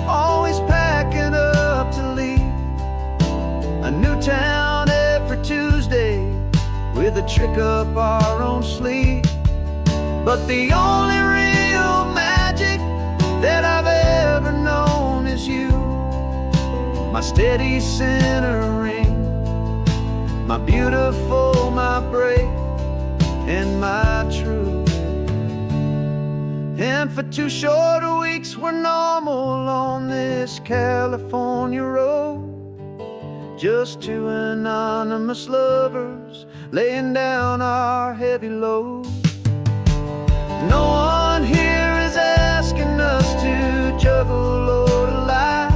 B: always packing up to leave. A new town every Tuesday with a trick up our own sleeve. But the only real magic that I've ever known is you. My steady centering, my beautiful, my brave, and my true. And for 2 short weeks we're normal on this California road. Just two anonymous lovers laying down our heavy load. No one here is asking us to juggle or to lie.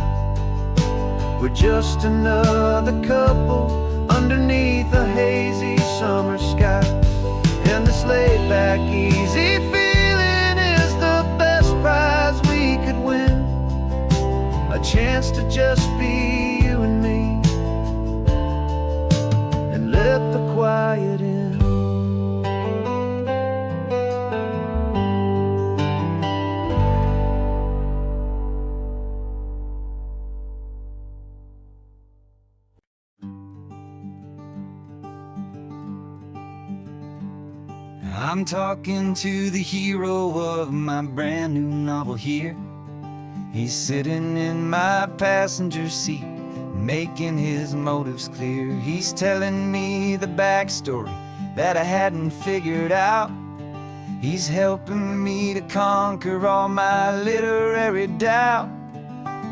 B: We're just another couple underneath a hazy summer sky. And this laid-back, easy feeling is the best prize we could win. A chance to just be you and me, and let the quiet in.
D: I'm talking to the hero of my brand new novel here. He's sitting in my passenger seat, making his motives clear. He's telling me the backstory that I hadn't figured out. He's helping me to conquer all my literary doubt.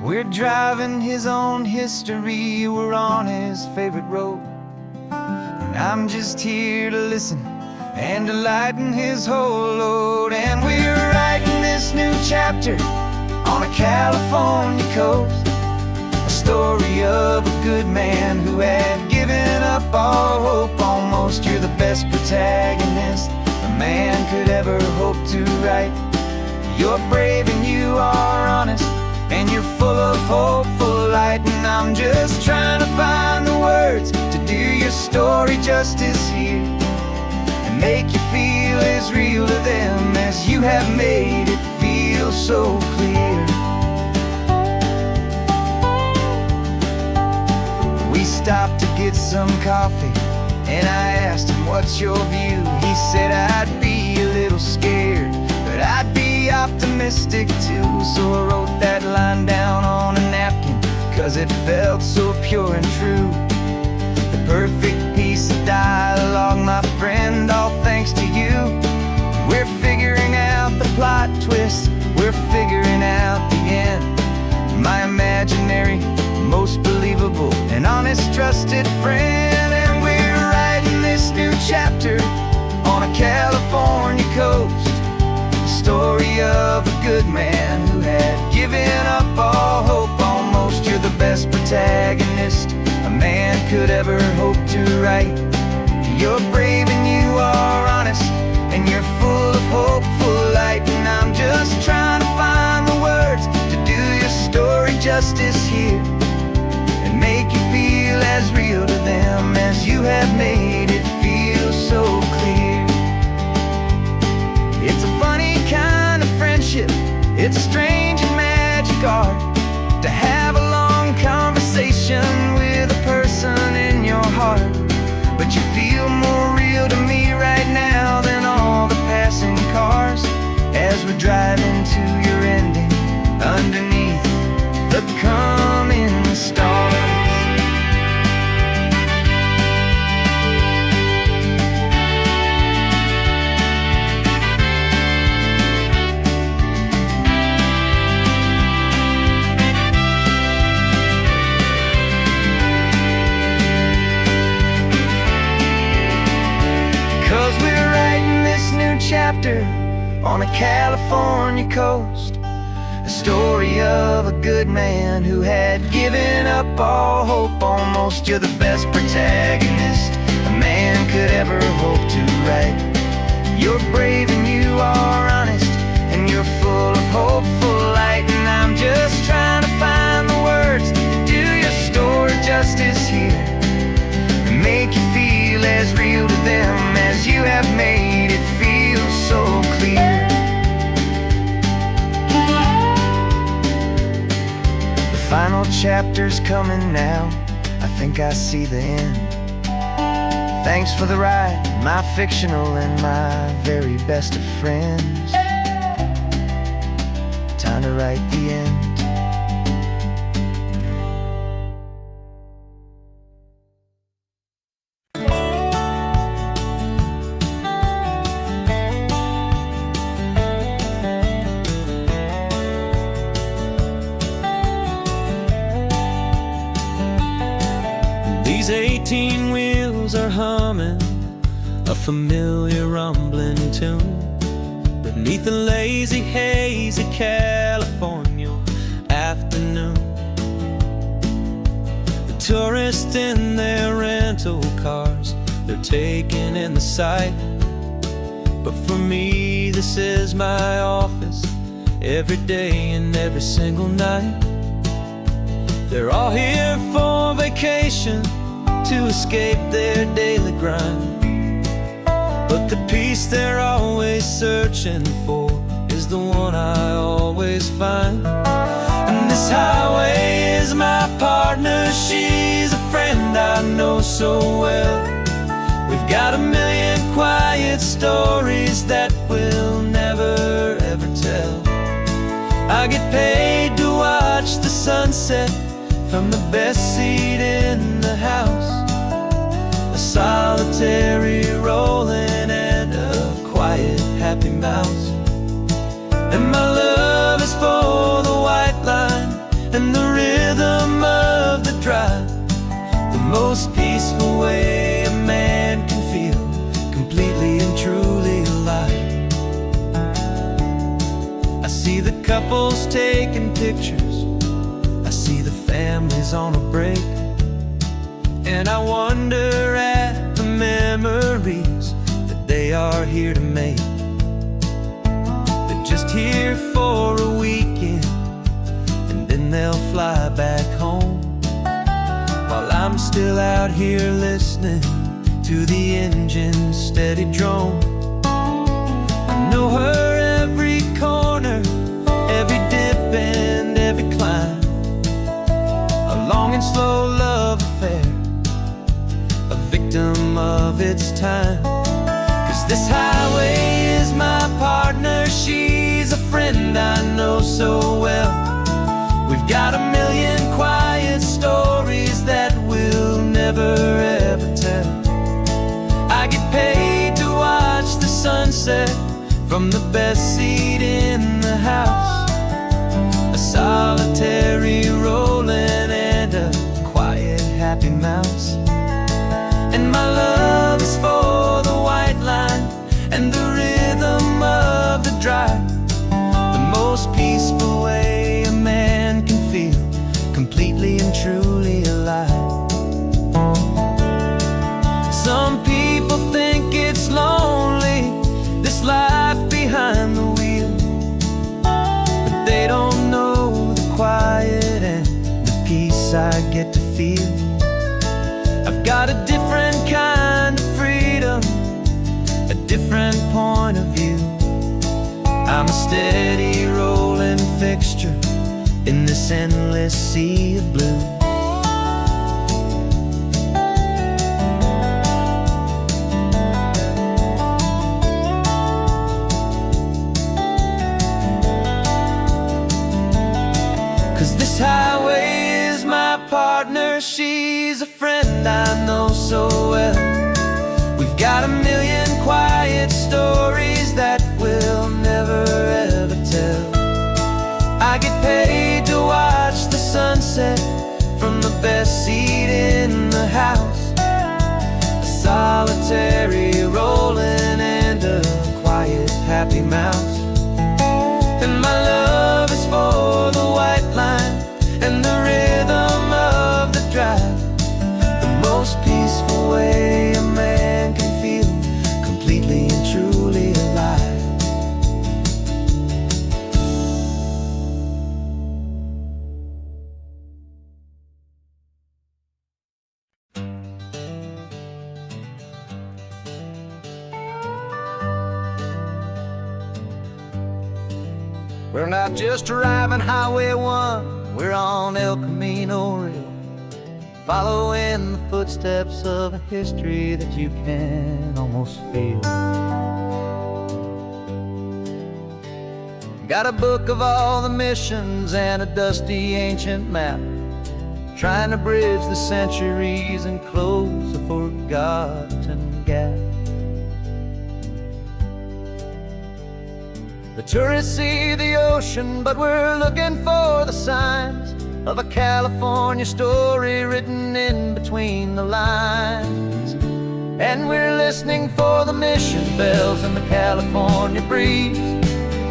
D: We're driving his own history, we're on his favorite road, and I'm just here to listen and to lighten his whole load. And we're writing this new chapter on a California coast, a story of a good man who had given up all hope almost. You're the best protagonist a man could ever hope to write. You're brave and you are honest, and you're full of hopeful light. And I'm just trying to find the words to do your story justice here, and make you feel as real to them as you have made it feel so clear. We stopped to get some coffee, and I asked him, what's your view? He said, I'd be a little scared, but I'd be optimistic too. So I wrote that line down on a napkin, 'cause it felt so pure and true. The perfect piece of dialogue, my friend, all thanks to you. We're figuring out the plot twist, we're figuring out the end. My imaginary, most believable, and
B: honest, trusted friend. And we're writing this new chapter on a California coast, the story of a good man who had given up all hope almost. You're the best protagonist a man could ever hope to write. You're brave and you are honest, and you're full of hopeful light. And I'm just trying to find the words to do your story justice here, and make you feel as real to them as you have made it feel so clear. It's a funny kind of friendship, it's a strange and magic art to have a long conversation with a person in your heart. But you feel more real to me right now than all the passing cars, as we're driving to your ending underneath the coming stars. Chapter on a California coast, a story of a good man who had given up all hope almost. You're the best protagonist a man could ever hope to write. You're brave and you are honest, and you're full of hopeful light. And I'm just trying to find the words to do your story justice here, and make you feel as real to them as you have made it feel so clear. The final chapter's coming now, I think I see the end. Thanks for the ride, my fictional and my very best of friends. Time to write the end.
A: These 18 wheels are humming a familiar rumbling tune beneath the lazy haze of California afternoon. The tourists in their rental cars, they're taking in the sight. But for me, this is my office every day and every single night. They're all here for vacation, to escape their daily grind. But the peace they're always searching for is the one I always find. And this highway is my partner, she's a friend I know so well. We've got a million quiet stories that we'll never ever tell. I get paid to watch the sunset from the best seat in the house, a solitary rolling and a quiet happy mouse. And my love is for the white line and the rhythm of the drive, the most peaceful way a man can feel completely and truly alive. I see the couples taking pictures, I see the families on a break, and I wonder at the memories that they are here to make. They're just here for a weekend, and then they'll fly back home, while I'm still out here listening to the engine's steady drone. I know her every corner, every dip and every climb, a long and slow love affair, a victim of its time. 'Cause this highway is my partner, she's a friend I know so well. We've got a million quiet stories that we'll never ever tell. I get paid to watch the sunset from the best seat in the house, a solitary rolling and a quiet happy
B: completely and truly alive. Some people think it's lonely, this life behind the wheel, but they don't know the quiet and the peace I get to feel. I've got a different kind of freedom, a different point of view. I'm a steady rolling fixture in this endless sea of blue. Cause this highway is my partner, she's a friend I know so well. We've got a million quiet stories that we'll never ever tell. I get paid to watch the sunset from the best seat in the house. A solitary rolling and a quiet happy mouse. And my love is for the white line and the rhythm of the drive. The most peaceful way a man can feel completely and truly alive.
A: We're not just driving Highway 1, we're on El Camino Real, following the footsteps of a history that you can almost feel. Got a book of all the missions and a dusty ancient map, trying to bridge the centuries and close a forgotten gap. The tourists see the ocean, but we're looking for the signs of a California story written in between the lines. And we're listening for the mission bells and the California breeze,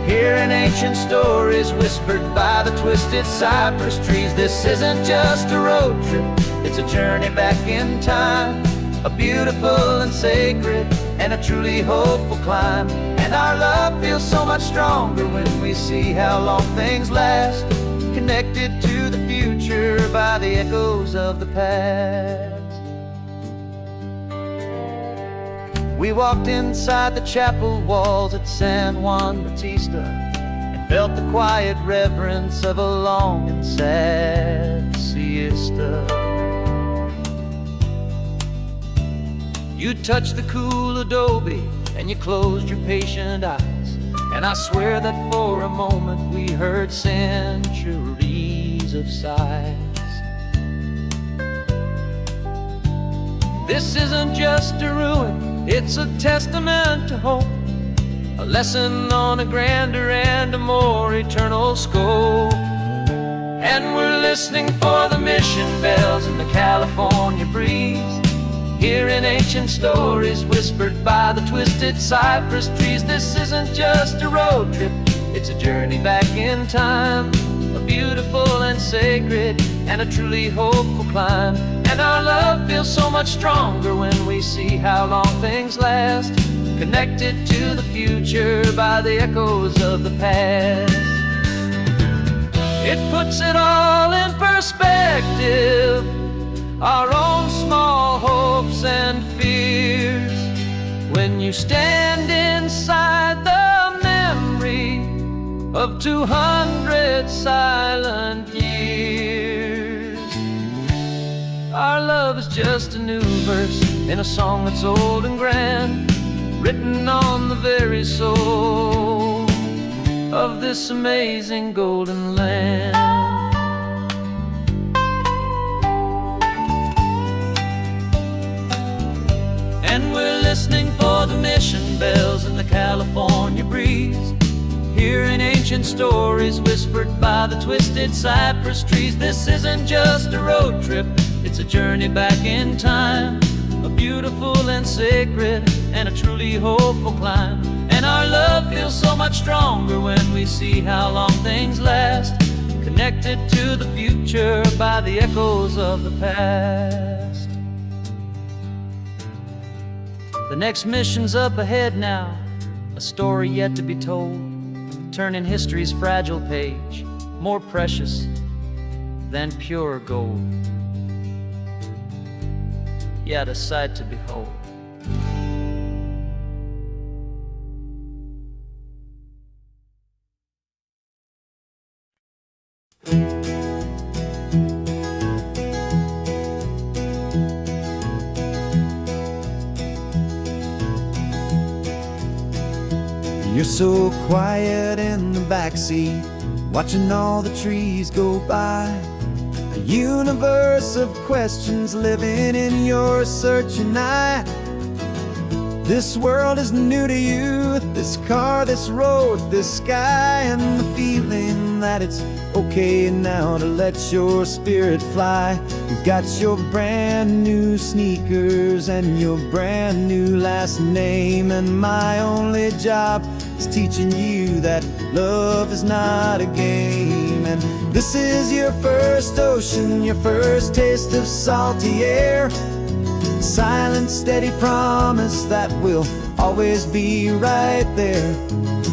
A: hearing ancient stories whispered by the twisted cypress trees. This isn't just a road trip, it's a journey back in time, a beautiful and sacred and a truly hopeful climb. And our love feels so much stronger when we see how long things last, connected to the future by the echoes of the past. We walked inside the chapel walls at San Juan Bautista and felt the quiet reverence of a long and sad siesta. You touched the cool adobe and you closed your patient eyes, and I swear that for a moment we heard centuries of sighs. This isn't just a ruin, it's a testament to hope, a lesson on a grander and a more eternal scope. And we're listening for the mission bells and the California breeze, hearing ancient stories whispered by the twisted cypress trees. This isn't just a road trip, it's a journey back in time, a beautiful and sacred and a truly hopeful climb. And our love feels so much stronger when we see how long things last, connected to the future by the echoes of the past. It puts it all in perspective, our own small hopes and fears, when you stand inside the memory of 200 silent years. Our love is just a new verse in a song that's old and grand, written on the very soul of this amazing golden land. And we're listening for the mission bells and the California breeze, hearing ancient stories whispered by the twisted cypress trees. This isn't just a road trip, it's a journey back in time, a beautiful and sacred and a truly hopeful climb. And our love feels so much stronger when we see how long things last,
C: connected to the future by the echoes of the past. The next mission's up ahead now, a story yet to be told, turning history's fragile page more precious than pure gold. Yet a sight to behold.
B: You're so quiet in the backseat, watching all the trees go by. A universe of questions living in your searching eye. This world is new to you, this car, this road, this sky, and the feeling that it's okay now to let your spirit fly. You've got your brand new sneakers and your brand new last name, and my only job is teaching you that love is not a game. And this is your first ocean, your first taste of salty air. Silent, steady promise that we'll always be right there.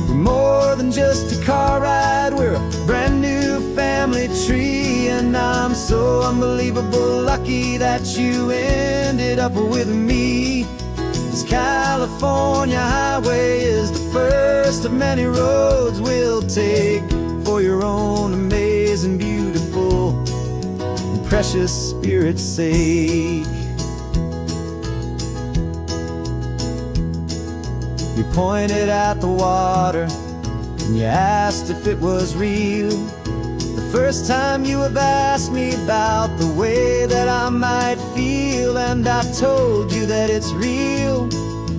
B: We're more than just a car ride, we're a brand new family tree. And I'm so unbelievable lucky that you ended up with me. This California highway is the first of many roads we'll take for your own amazing, beautiful, and precious spirit's sake. You pointed at the water and you asked if it was real. The first time you have asked me about the way that I might feel, and I told you that it's real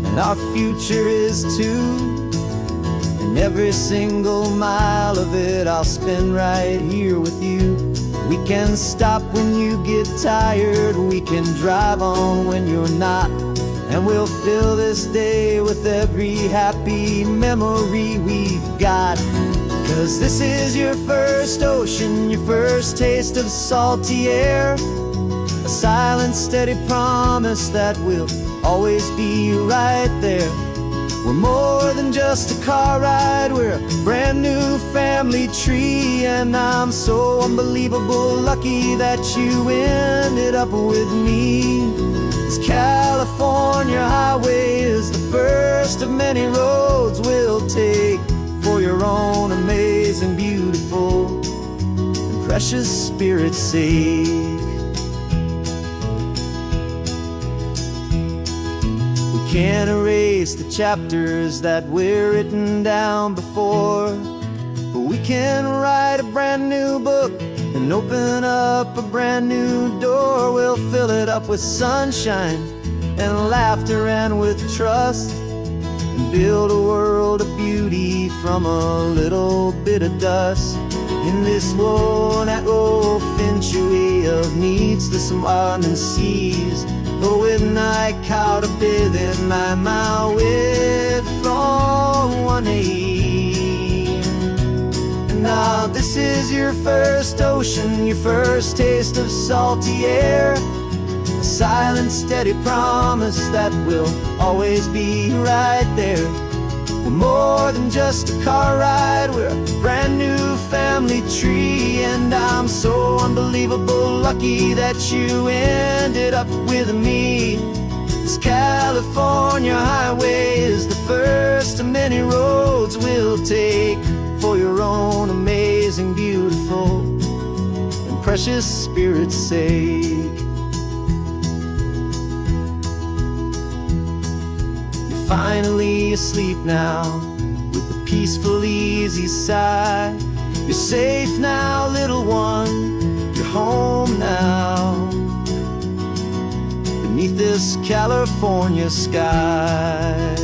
B: and our future is too. And every single mile of it I'll spend right here with you. We can stop when you get tired, we can drive on when you're not, and we'll fill this day with every happy memory we've got. 'Cause this is your first ocean, your first taste of salty air. A silent, steady promise that we'll always be right there. We're more than just a car ride, we're a brand new family tree. And I'm so unbelievable lucky that you ended up with me. This California highway is the first of many roads we'll take for your own amazing, beautiful, and precious spirit's sake. We can't erase the chapters that we're written down before, but we can write a brand new book and open up a brand new door. We'll fill it up with sunshine and laughter and with trust, and build a world of beauty from a little bit of dust. In this world that finchue of needs to some and seas, go with night caught a bit in my way from 180. Now this is your first ocean, your first taste of salty air. A silent, steady promise that we'll always be right there. We're more than just a car ride, we're a brand new family tree. And I'm so unbelievable lucky that you ended up with me. This California highway is the first of many roads we'll take for your own amazing, beautiful, and precious spirit's sake. You're finally asleep now with a peaceful, easy sigh. You're safe now, little one, you're home now, beneath this California sky.